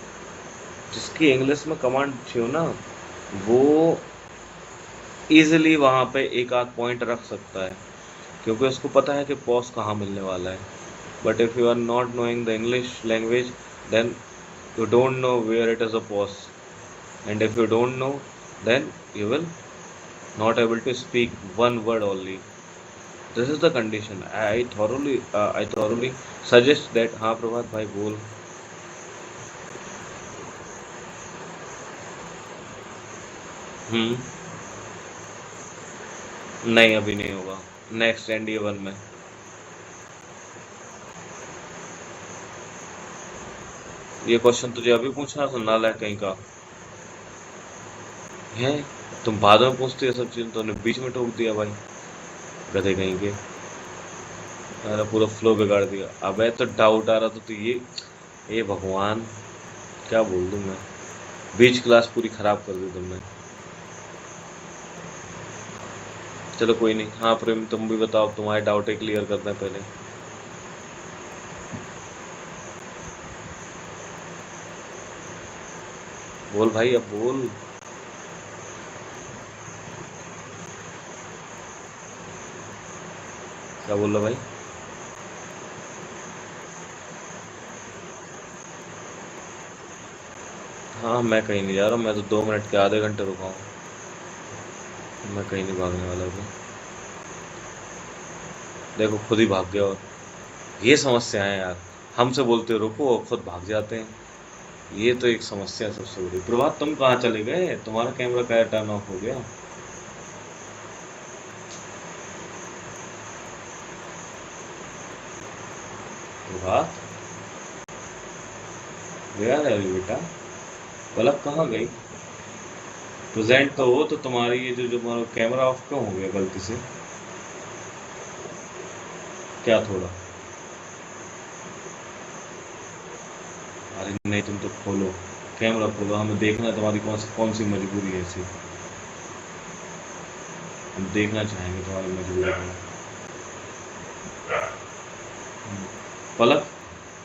जिसकी इंग्लिश में कमांड अच्छी हो ना, वो ईजिली वहाँ पे एक आध पॉइंट रख सकता है, क्योंकि उसको पता है कि पॉज कहाँ मिलने वाला है। But if you are not knowing the English language, then you don't know where it is a pause, and if you don't know, then you will not able to speak one word only. This is the condition. I thoroughly suggest that हाँ प्रभात भाई बोल। नहीं अभी नहीं होगा, next NDA 1 में। ये question तुझे अभी पूछना था, नालायक कहीं का है। तुम बाद में पूछते ये सब चीज़, तुमने बीच में टोक दिया भाई, गधे कहीं के। मेरा पूरा फ्लो बिगाड़ दिया। अबे तो डाउट आ रहा था तो ये भगवान, क्या बोल दूं मैं, बीच क्लास पूरी खराब कर दी तुमने। चलो कोई नहीं। हाँ प्रेम तुम भी बताओ, तुम्हारे डाउट क्लियर करते हैं पहले। बोल भाई अब बोल। क्या बोल रहा भाई? हाँ मैं कहीं नहीं जा रहा, मैं तो 2 मिनट के आधे घंटे रुका हूँ, मैं कहीं नहीं भागने वाला अभी। देखो खुद ही भाग गया। और ये समस्या है यार, हमसे बोलते रुको और खुद भाग जाते हैं। ये तो एक समस्या है सबसे बड़ी। प्रभात तुम कहाँ चले गए? तुम्हारा कैमरा क्या टर्न ऑफ हो गया? प्रभात गया है अभी बेटा? पलक कहाँ गई? प्रेजेंट तो हो, तो तुम्हारी ये जो तुम्हारा कैमरा ऑफ क्यों हो गया गलती से? क्या थोड़ा? अरे नहीं, तुम तो खोलो कैमरा, खोलो, हमें देखना है तुम्हारी कौन सी मजबूरी है ऐसी। हम देखना चाहेंगे तुम्हारी मजबूरी को। पलक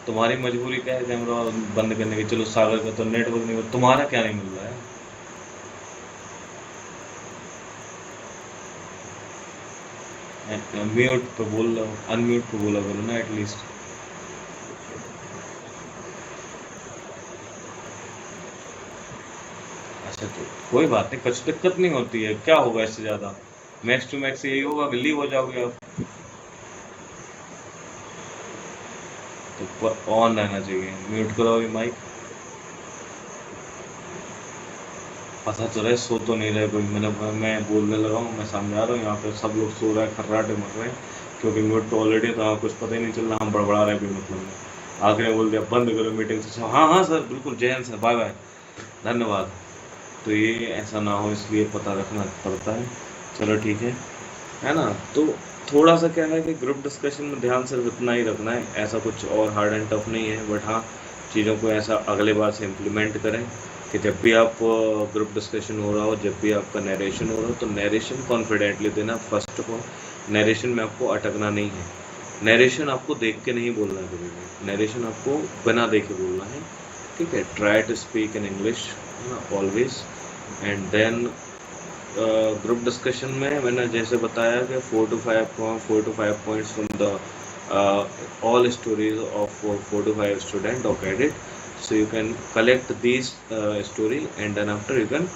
तुम्हारी मजबूरी क्या है कैमरा बंद करने की? चलो सागर का तो नेटवर्क नहीं, तुम्हारा क्या नहीं मिल रहा है? म्यूट पे बोल रहा हूँ, अनम्यूट पे बोला करो ना एटलीस्ट। अच्छा तो कोई बात नहीं, कुछ दिक्कत नहीं होती है, क्या होगा इससे ज़्यादा? मैक्स टू मैक्स यही होगा, लीव हो जाओगे आप। तो ऑन रहना चाहिए। म्यूट करो अभी माइक। पता तो रहे सो तो नहीं रहे कोई, मैं बोलने लगा हूँ, मैं समझा रहा हूँ, यहाँ पे सब लोग सो रहे हैं, खर्राटे मर रहे हैं, क्योंकि म्यूट तो ऑलरेडी था, कुछ पता ही नहीं चल रहा, हम बड़बड़ा रहे हैं मतलब में। आखिर में बोल दिया बंद करो मीटिंग से। हाँ हाँ सर बिल्कुल, जय हिंद सर, बाय बाय, धन्यवाद। तो ये ऐसा ना हो इसलिए पता रखना पड़ता है। चलो ठीक है ना? तो थोड़ा सा क्या है कि ग्रुप डिस्कशन में ध्यान सिर्फ इतना ही रखना है, ऐसा कुछ और हार्ड एंड टफ नहीं है। बट हाँ, चीज़ों को ऐसा अगले बार से इम्प्लीमेंट करें कि जब भी आप ग्रुप डिस्कशन हो रहा हो, जब भी आपका नरेशन हो रहा हो, तो नरेशन कॉन्फिडेंटली देना। फर्स्ट ऑफ ऑल नरेशन में आपको अटकना नहीं है, नरेशन आपको देख के नहीं बोलना है कभी भी, नरेशन आपको बिना देखे बोलना है, ठीक है? Try to speak in English always. And then group discussion में मैंने जैसे बताया कि 4 to 5 points from the all stories of 4 to 5 student or cadet, so you can collect these story, and then after you can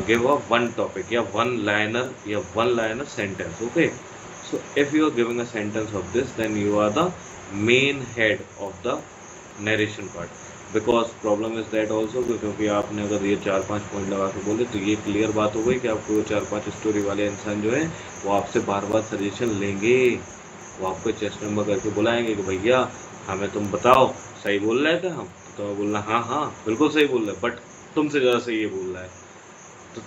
give a one topic या one liner sentence. Okay, so if you are giving a sentence of this, then you are the main head of the narration part, because problem is that also, क्योंकि आपने अगर ये 4-5 point लगा के बोले तो ये क्लियर बात हो गई कि आपको वो 4-5 स्टोरी वाले इंसान जो है वो आपसे बार बार सजेशन लेंगे, वो आपको चेस्ट नंबर करके बुलाएंगे कि भैया हमें तुम बताओ सही बोल रहे थे हम, तो बोलना हाँ हाँ बिल्कुल सही बोल रहे, बट तुमसे ज़्यादा सही ये बोल रहा है। तो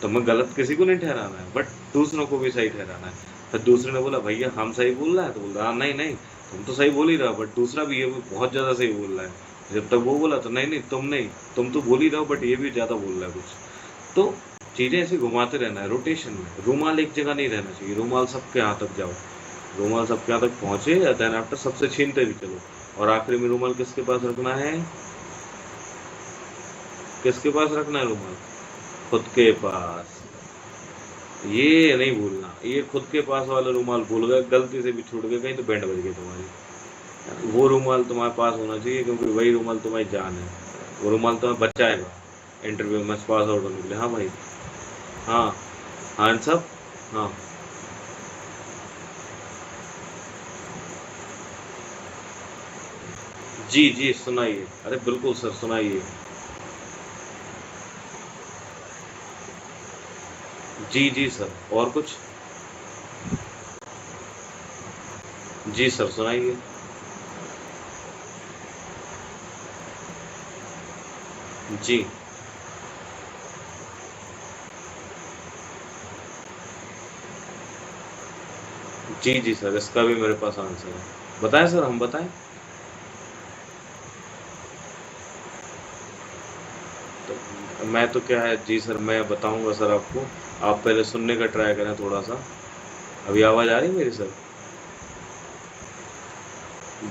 तुम्हें गलत किसी को नहीं ठहराना है, बट दूसरों को भी सही ठहराना है। फिर दूसरे ने बोला भैया हम सही बोल रहा है, तो बोल रहा नहीं नहीं तुम तो सही बोल ही रहा, बट दूसरा भी ये बहुत ज़्यादा सही बोल रहा है। जब तक वो बोला तो नहीं नहीं तुम तो बोल ही रहो, बट ये भी ज़्यादा बोल रहा है कुछ। तो चीजें ऐसे घुमाते रहना है रोटेशन में। रूमाल एक जगह नहीं रहना चाहिए, रूमाल सबके यहाँ तक जाओ, रूमाल सबके यहाँ तक पहुंचे, देन आफ्टर सबसे छीनते भी चलो, और आखिरी में रूमाल किसके पास रखना है? किसके पास रखना है रूमाल? खुद के पास। ये नहीं भूलना, ये खुद के पास वाला रूमाल भूल गए, गलती से भी छूट गए कहीं तो बैंड बज गई तुम्हारी। वो रूमाल तुम्हारे पास होना चाहिए, क्योंकि वही रूमाल तुम्हारी जान है, वो रूमाल तुम्हें बचाएगा इंटरव्यू में पास आउट होने के लिए। हाँ भाई, हाँ हाँ सब, हाँ जी जी सुनाइए, अरे बिल्कुल सर सुनाइए। जी जी सर, और कुछ? जी सर सुनाइए। जी जी जी सर, इसका भी मेरे पास आंसर है, बताएं सर, हम बताएं। तो मैं तो क्या है जी सर, मैं बताऊंगा सर आपको, आप पहले सुनने का ट्राई करें थोड़ा सा। अभी आवाज़ आ रही है मेरी सर?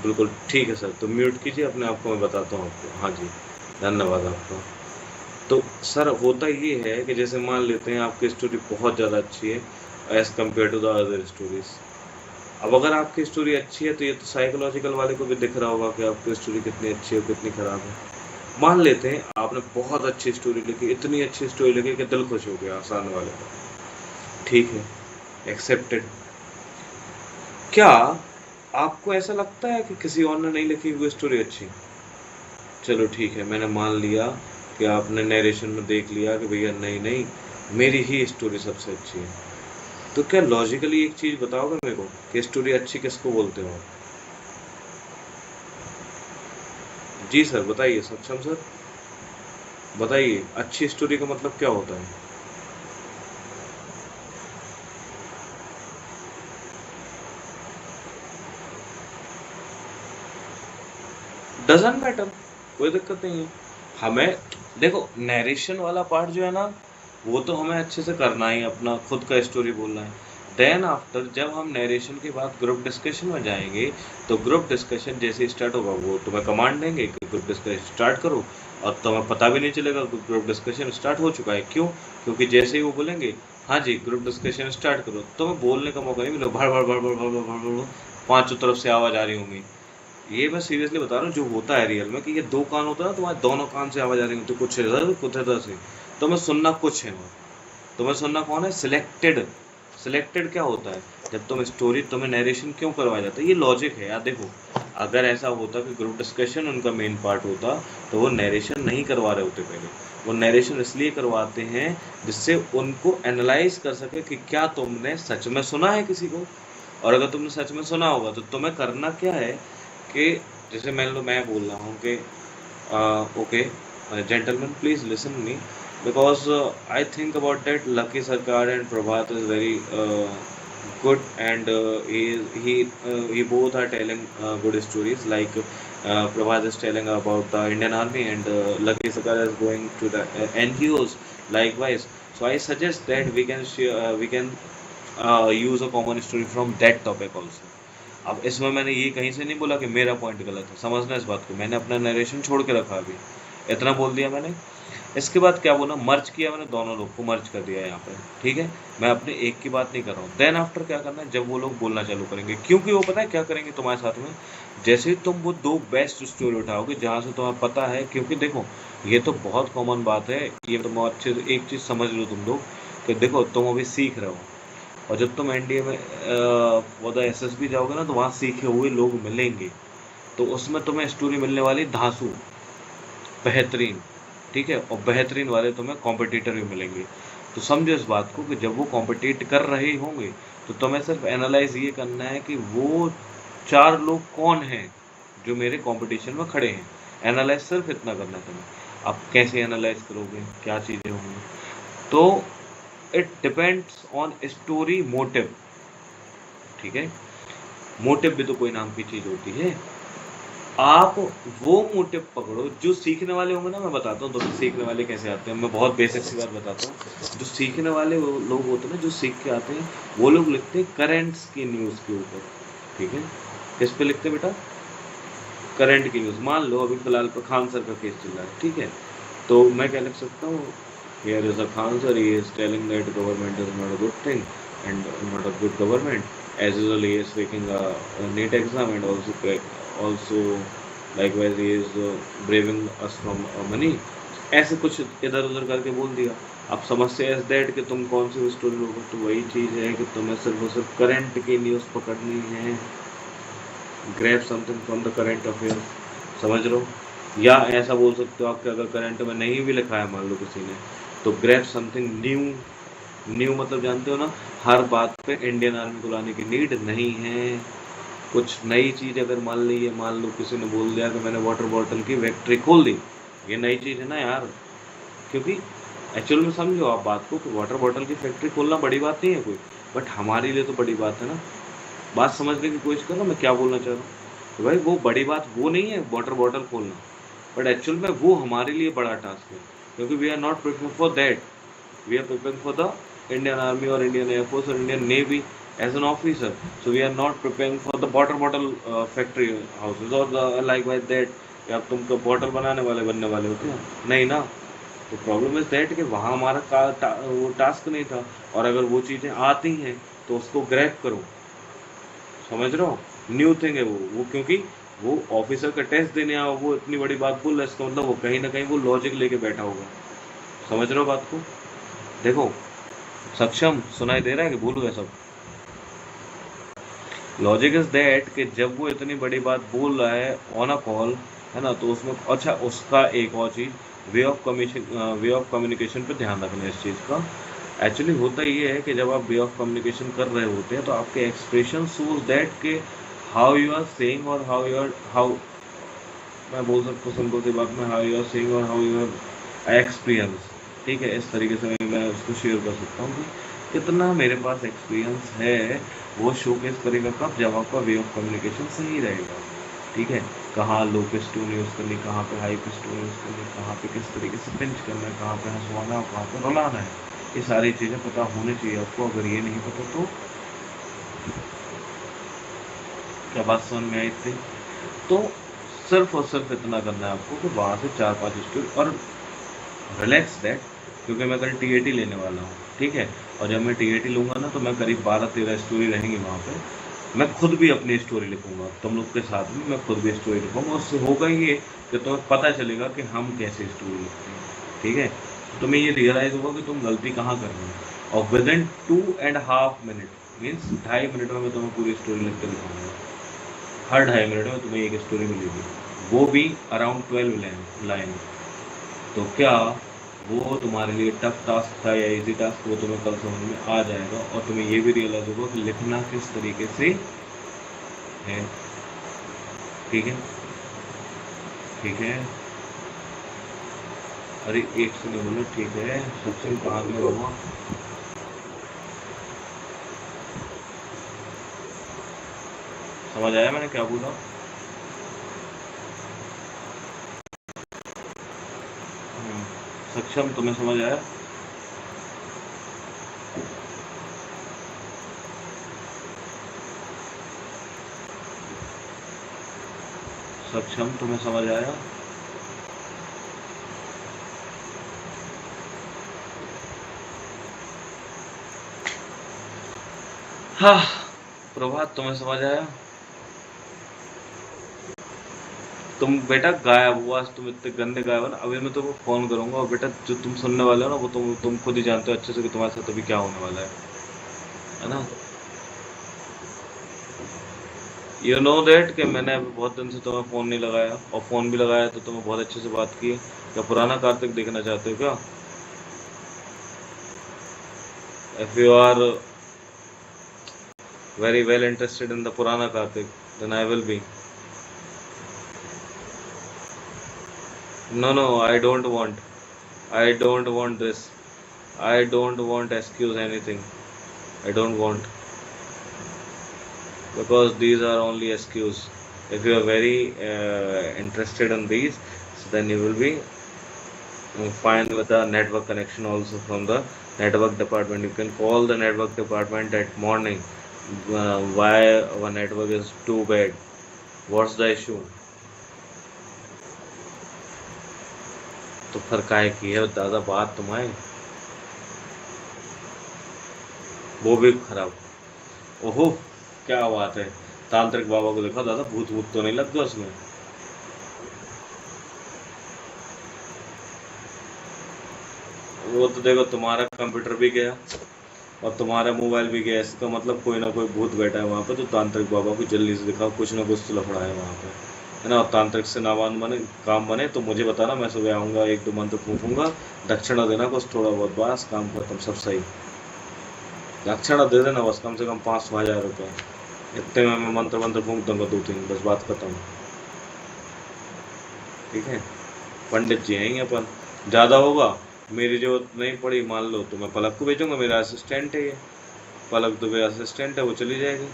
बिल्कुल ठीक है सर, तो म्यूट कीजिए अपने आप को, मैं बताता हूँ आपको। हाँ जी, धन्यवाद आपका। तो सर होता ये है कि जैसे मान लेते हैं आपकी स्टोरी बहुत ज़्यादा अच्छी है as compare to the other stories. अब अगर आपकी स्टोरी अच्छी है तो ये तो साइकोलॉजिकल वाले को भी दिख रहा होगा कि आपकी स्टोरी कितनी अच्छी है और कितनी ख़राब है। मान लेते हैं आपने बहुत अच्छी स्टोरी लिखी, इतनी अच्छी स्टोरी लिखी कि दिल खुश हो गया सामने वाले का, ठीक है, एक्सेप्टेड। क्या आपको ऐसा लगता है कि किसी और ने नहीं लिखी हुई स्टोरी अच्छी? चलो ठीक है, मैंने मान लिया कि आपने नरेशन में देख लिया कि भैया नहीं नहीं, मेरी ही स्टोरी सबसे अच्छी है। तो क्या लॉजिकली एक चीज़ बताओगे मेरे को कि स्टोरी अच्छी किसको बोलते हो? जी सर बताइए, सक्षम सर बताइए, अच्छी स्टोरी का मतलब क्या होता है? डजंट मैटर, कोई दिक्कत नहीं है हमें। देखो नरेशन वाला पार्ट जो है ना, वो तो हमें अच्छे से करना ही, अपना खुद का स्टोरी बोलना है। देन आफ्टर जब हम नरेशन के बाद ग्रुप डिस्कशन में जाएंगे, तो ग्रुप डिस्कशन जैसे स्टार्ट होगा वो तुम्हें कमांड देंगे कि ग्रुप डिस्कशन स्टार्ट करो, और तुम्हें पता भी नहीं चलेगा ग्रुप डिस्कशन स्टार्ट हो चुका है। क्यों? क्योंकि जैसे ही वो बोलेंगे हाँ जी ग्रुप डिस्कशन स्टार्ट करो, तुम्हें बोलने का मौका नहीं मिलेगा, भड़ भड़ भड़ भड़ भड़ भड़ भड़ भड़, पांचों तरफ से आवाज आ रही होंगी। ये मैं सीरियसली बता रहा हूँ, जो होता है रियल में, कि ये दो कान होता है ना तुम्हारे, दोनों कान से आवाज आ रही होती है, कुछ इधर कुछ इधर से, तुम्हें सुनना कुछ है और तुम्हें सुनना कौन है? सिलेक्टेड। सिलेक्टेड क्या होता है? जब तुम स्टोरी, तुम्हें नरेशन क्यों करवाया जाता है? ये लॉजिक है यार। देखो अगर ऐसा होता कि ग्रुप डिस्कशन उनका मेन पार्ट होता, तो वो नरेशन नहीं करवा रहे होते पहले। वो नरेशन इसलिए करवाते हैं जिससे उनको एनालाइज कर सके कि क्या तुमने सच में सुना है किसी को, और अगर तुमने सच में सुना होगा तो तुम्हें करना क्या है कि जैसे मान लो मैं बोल रहा हूँ कि okay gentlemen please listen me, because I think about that Lucky Sarkar and Prabhat is very good, and he both are telling good stories, like Prabhat is telling about the Indian Army, and Lucky Sarkar is going to the NGOs likewise. So I suggest that we can share, we can use a common story from that topic also. अब इसमें मैंने ये कहीं से नहीं बोला कि मेरा पॉइंट गलत है, समझना इस बात को, मैंने अपना नरेशन छोड़ के रखा, अभी इतना बोल दिया मैंने। इसके बाद क्या बोला, मर्ज किया मैंने, दोनों लोग को मर्ज कर दिया यहाँ पे, ठीक है। मैं अपने एक की बात नहीं कर रहा हूँ। देन आफ्टर क्या करना है, जब वो लोग बोलना चालू करेंगे, क्योंकि वो पता है क्या करेंगे तुम्हारे साथ में, जैसे ही तुम वो दो बेस्ट स्टोरी उठाओगे जहाँ से तुम्हें पता है, क्योंकि देखो ये तो बहुत कॉमन बात है, ये तुम अच्छे से एक चीज़ समझ लो तुम लोग, कि देखो तुम अभी सीख रहे हो, और जब तुम एनडीए में वो एसएसबी जाओगे ना, तो वहाँ सीखे हुए लोग मिलेंगे, तो उसमें तुम्हें स्टोरी मिलने वाली धांसू, बेहतरीन, ठीक है, और बेहतरीन वाले तुम्हें कॉम्पिटिटर भी मिलेंगे। तो समझो इस बात को कि जब वो कॉम्पिटिट कर रहे होंगे, तो तुम्हें सिर्फ एनालाइज ये करना है कि वो चार लोग कौन हैं जो मेरे कंपटीशन में खड़े हैं। एनालाइज सिर्फ इतना करना है तुम्हें। आप कैसे एनालाइज करोगे, क्या चीज़ें होंगी, तो it depends on story motive, ठीक है। मोटिव भी तो कोई नाम की चीज़ होती है। आप वो मोटिव पकड़ो जो सीखने वाले होंगे ना। मैं बताता हूँ तुम्हें सीखने वाले कैसे आते हैं। मैं बहुत बेसिक सी बात बताता हूँ। जो सीखने वाले वो लोग होते हैं ना, जो सीख के आते हैं, वो लोग लिखते हैं करेंट्स की न्यूज़ के ऊपर। ठीक है, किस पे लिखते हैं बेटा? करंट की न्यूज़। मान लो अभी फिलहाल पर खान सर का केस चल रहा है, ठीक है, तो मैं क्या लिख सकता हूँ? Here is a Khan sir, he is telling that government is not a good thing and not a good government, as usual he is faking a NEET exam and also likewise he is braving us from money। ऐसे कुछ इधर उधर करके बोल दिया। अब समस्या is that कि तुम कौन सी स्टोरी लोगे, तो वही चीज़ है कि तुम्हें सिर्फ और सिर्फ करंट की न्यूज़ पकड़नी है। Grab something from the current affair, समझ रहे हो? या ऐसा बोल सकते हो आप कि अगर करंट में नहीं भी लिखा है मान लो किसी ने, तो ग्रैब समथिंग न्यू। न्यू मतलब जानते हो ना, हर बात पे इंडियन आर्मी को लाने की नीड नहीं है। कुछ नई चीज़ अगर मान ली है, मान लो किसी ने बोल दिया कि मैंने वाटर बॉटल की फैक्ट्री खोल दी, ये नई चीज़ है ना यार। क्योंकि एक्चुअल में समझो आप बात को कि वाटर बॉटल की फैक्ट्री खोलना बड़ी बात नहीं है कोई, बट हमारे लिए तो बड़ी बात है ना। बात समझने की कोशिश करो मैं क्या बोलना चाह रहा हूँ। तो भाई वो बड़ी बात वो नहीं है वाटर बॉटल खोलना, बट एक्चुअल में वो हमारे लिए बड़ा टास्क है, क्योंकि we are not preparing for that. We are preparing for the Indian army और इंडियन एयरफोर्स और Indian navy as an officer. So we are not preparing for the water bottle factory houses और likewise that. या तुम तो bottle बनाने वाले बनने वाले होते हैं नहीं ना। तो प्रॉब्लम इज दैट कि वहाँ हमारा वो टास्क नहीं था। और अगर वो चीज़ें आती हैं तो उसको ग्रैब करो, समझ रहे हो? न्यू थिंग है वो क्योंकि वो ऑफिसर का टेस्ट देने आओ, वो इतनी बड़ी बात बोल रहा है, इसका मतलब वो कहीं ना कहीं वो लॉजिक लेके बैठा होगा। समझ रहे हो बात को? देखो, सक्षम सुनाई दे रहा है कि भूल गए सब? लॉजिक इज दैट कि जब वो इतनी बड़ी बात बोल रहा है ऑन अ कॉल, है ना, तो उसमें अच्छा उसका एक और चीज़, वे ऑफ कम्युनिकेशन पे ध्यान रखना है इस चीज़ का। एक्चुअली होता ये है कि जब आप वे ऑफ कम्युनिकेशन कर रहे होते हैं तो आपके एक्सप्रेशन शोज दैट के हाउ यू आर सेइंग और हाउ मैं बोल सकता हूँ सिंपल सी बात में, हाउ यू आर सेइंग और हाउ यू आर एक्सपीरियंस। ठीक है, इस तरीके से मैं उसको शेयर कर सकता हूँ कि कितना मेरे पास एक्सपीरियंस है। वो शोकेस करेगा कब? जब आपका वे ऑफ कम्युनिकेशन सही रहेगा। ठीक है, कहाँ लो पिच टोन यूज़ करनी, कहाँ पे हाई पिच टोन यूज़ करनी, कहाँ पे किस तरीके से पिंच करना है, कहाँ पे हंसवाना और कहाँ पे रुलाना है, ये सारी चीज़ें पता होनी चाहिए आपको। अगर ये नहीं पता तो क्या बात समझ में आई थी? तो सिर्फ और सिर्फ इतना करना है आपको कि वहाँ से 4-5 स्टोरी और रिलैक्स दैट, क्योंकि मैं कल टीएटी लेने वाला हूँ। ठीक है, और जब मैं टीएटी लूँगा ना तो मैं करीब 12-13 स्टोरी रहेंगी वहाँ पे। मैं खुद भी अपनी स्टोरी लिखूँगा, तुम लोग के साथ में मैं खुद भी स्टोरी लिखूँगा। उससे होगा ये कि तुम्हें पता चलेगा कि हम कैसे स्टोरी लिखते हैं। ठीक है, तो तुम्हें ये रियलाइज़ होगा कि तुम गलती कहाँ कर रहे हो। और with in 2.5 minute means 2.5 minute में मैं तुम्हें पूरी स्टोरी लिख के दिखाऊँगा। हर 2.5 मिनट में तुम्हें एक स्टोरी मिलेगी, वो भी अराउंड 12 लाइन। तो क्या वो तुम्हारे लिए टफ टास्क था या इजी टास्क, वो तुम्हें कल समझ में आ जाएगा और तुम्हें ये भी रियलाइज होगा कि लिखना किस तरीके से है। ठीक है, ठीक है। अरे एक सेकंड बोलो, ठीक है, सक्षम कहाँ गया बाबा? समझ आया मैंने क्या बोला? सक्षम तुम्हें समझ आया? सक्षम तुम्हें समझ आया? हाँ, प्रभात तुम्हें समझ आया? तुम बेटा गायब हुआ, तुम इतने गंदे गायब हो ना। अभी मैं तुमको फोन करूंगा और बेटा जो तुम सुनने वाले हो ना वो तुम खुद ही जानते हो अच्छे से कि तुम्हारे साथ अभी क्या होने वाला है ना? यू नो दैट कि मैंने अभी बहुत दिन से तुम्हें फ़ोन नहीं लगाया, और फ़ोन भी लगाया तो तुम्हें बहुत अच्छे से बात की है। क्या पुराना कार्तिक देखना चाहते हो क्या? If you are very well interested in the पुराना Kartik, then I will be. No no, I don't want this, I don't want excuse anything, I don't want, because these are only excuse. If you are very interested in these, so then you will be fine with the network connection also from the network department. You can call the network department at morning. Why our network is too bad? What's the issue? तो फिर काहे की है दादा बात तुम्हारी, वो भी खराब। ओहो, क्या बात है। तांत्रिक बाबा को देखा दादा, भूत भूत तो नहीं लग गया उसमें? वो तो देखो तुम्हारा कंप्यूटर भी गया और तुम्हारा मोबाइल भी गया, इसका मतलब कोई ना कोई भूत बैठा है वहाँ पे। तो तांत्रिक बाबा को जल्दी से दिखाओ, कुछ ना कुछ तो लफड़ा है वहाँ पे, है ना। और तांत्रिक से नावान बने काम बने तो मुझे बताना, मैं सुबह आऊँगा, एक दो मंत्र फूकूंगा, दक्षिणा देना कुछ थोड़ा बहुत, बस काम खत्म, सब सही। दक्षिणा दे देना बस, कम से कम 5-6 हज़ार रुपये, इतने में मैं मंत्र मंत्र फूक दूंगा 2-3, बस बात खत्म। ठीक है, पंडित जी हैं अपन। ज़्यादा होगा, मेरी जरूरत नहीं पड़ी मान लो तो मैं पलक को भेजूंगा, मेरा असिस्टेंट है ये, पलक दुबे असिस्टेंट है, वो चली जाएगी।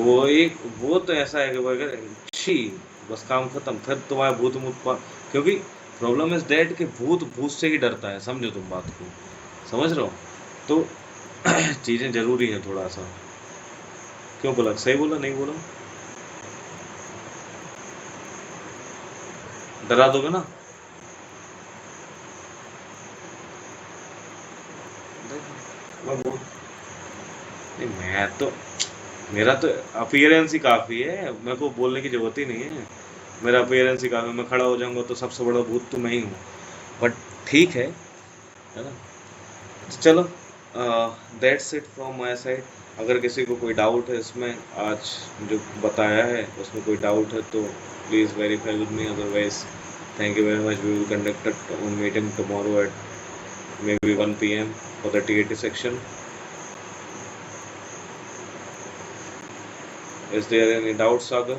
वो एक वो तो ऐसा है कि वो अगर छी, बस काम खत्म, फिर तुम्हारा भूत क्योंकि प्रॉब्लम इज दैट कि भूत भूत से ही डरता है, समझो तुम बात को, समझ रहे हो? तो चीज़ें जरूरी हैं थोड़ा सा। क्यों पलक, सही बोला नहीं बोला? डरा दोगे ना? नहीं, मैं तो, मेरा तो अपीयरेंस ही काफ़ी है, मेरे को बोलने की ज़रूरत ही नहीं है। मेरा अपीयरेंस ही काफ़ी है, मैं खड़ा हो जाऊंगा तो सबसे बड़ा भूत तो मैं ही हूँ। बट ठीक है ना। तो चलो, that's it from my side. अगर किसी को कोई डाउट है इसमें, आज जो बताया है उसमें कोई डाउट है तो please verify with me, otherwise thank you very much. We will conduct a meeting tomorrow at maybe 1 p.m. for the TAT section. Is there any doubt, Sagar?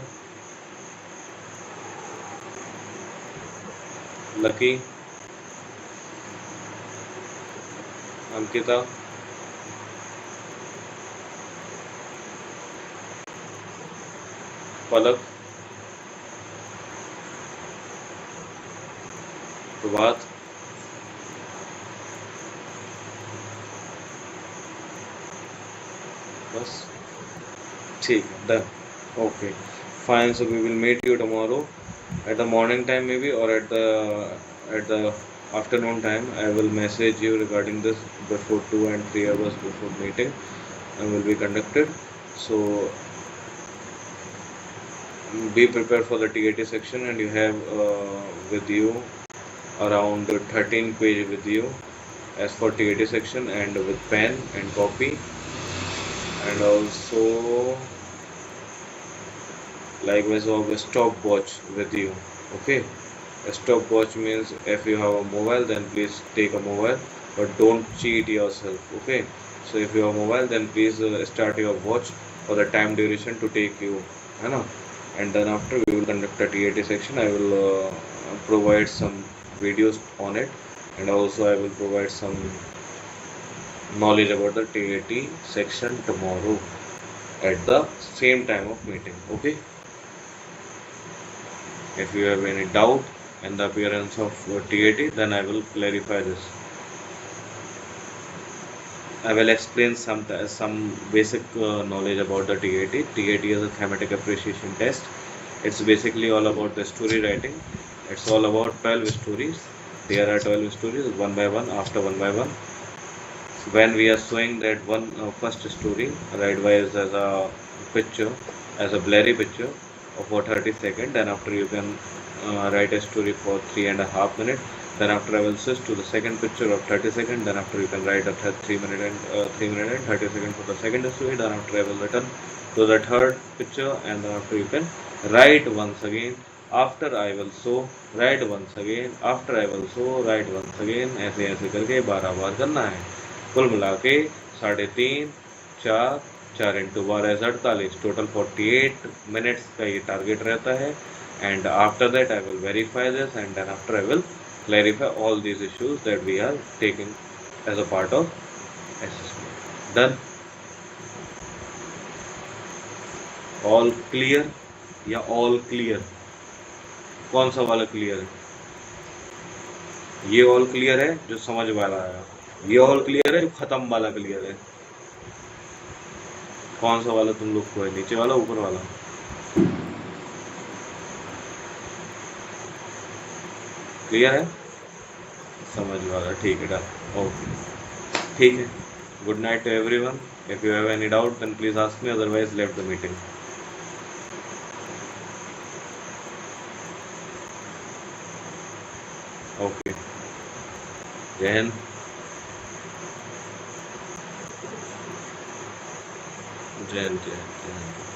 Lucky? Ankita? Palak? प्रभात? बस ठीक है, done, okay fine. So we will meet you tomorrow at the morning time maybe, or at the afternoon time. I will message you regarding this before 2 and 3 hours before meeting and will be conducted. So be prepared for the TAT section, and you have with you around 13 page with you as for TAT section, and with pen and copy, and also likewise have a stopwatch with you. Okay, a stopwatch means if you have a mobile then please take a mobile, but don't cheat yourself. Okay, so if you have a mobile then please start your watch for the time duration to take you, है ना। And then after we will conduct a TAT section. I will provide some videos on it, and also I will provide some knowledge about the TAT section tomorrow at the same time of meeting. Okay, if you have any doubt in the appearance of TAT, then I will clarify this. I will explain some basic knowledge about the TAT. TAT is a thematic appreciation test. It's basically all about the story writing. It's all about 12 stories. There are 12 stories, one by one, after one by one. When we are showing that one first story, right, wise as a picture, as a blurry picture of for 30 seconds, then after you can write a story for 3.5 minutes. Then after I will switch to the second picture of 30 seconds. Then after you can write a 3 minute and 30 seconds for the second story. Then after I will return to the third picture, and then after you can write once again. After I will show, write once again. After I will show, write once again. ऐसे ऐसे करके 12 बार करना है। कुल मिला के 3.5, 4, 4 × 12 = 48, total 48 minutes का ये टारगेट रहता है। And after that I will verify this, and then after I will clarify all these issues that we are taking as a part of assessment. Done? All clear? या all clear? कौन सा वाला clear है? ये all clear है जो समझ वाला आया, ये ऑल क्लियर है जो खत्म वाला क्लियर है। कौन सा वाला तुम लोग को है, नीचे वाला ऊपर वाला? क्लियर है, समझ वाला, ठीक है डन, ओके ठीक है। Good night to everyone. If you have any doubt then please ask me, otherwise let the meeting. Okay, जय हिंद। जय हिंद, जय हिंद, जय हिंद।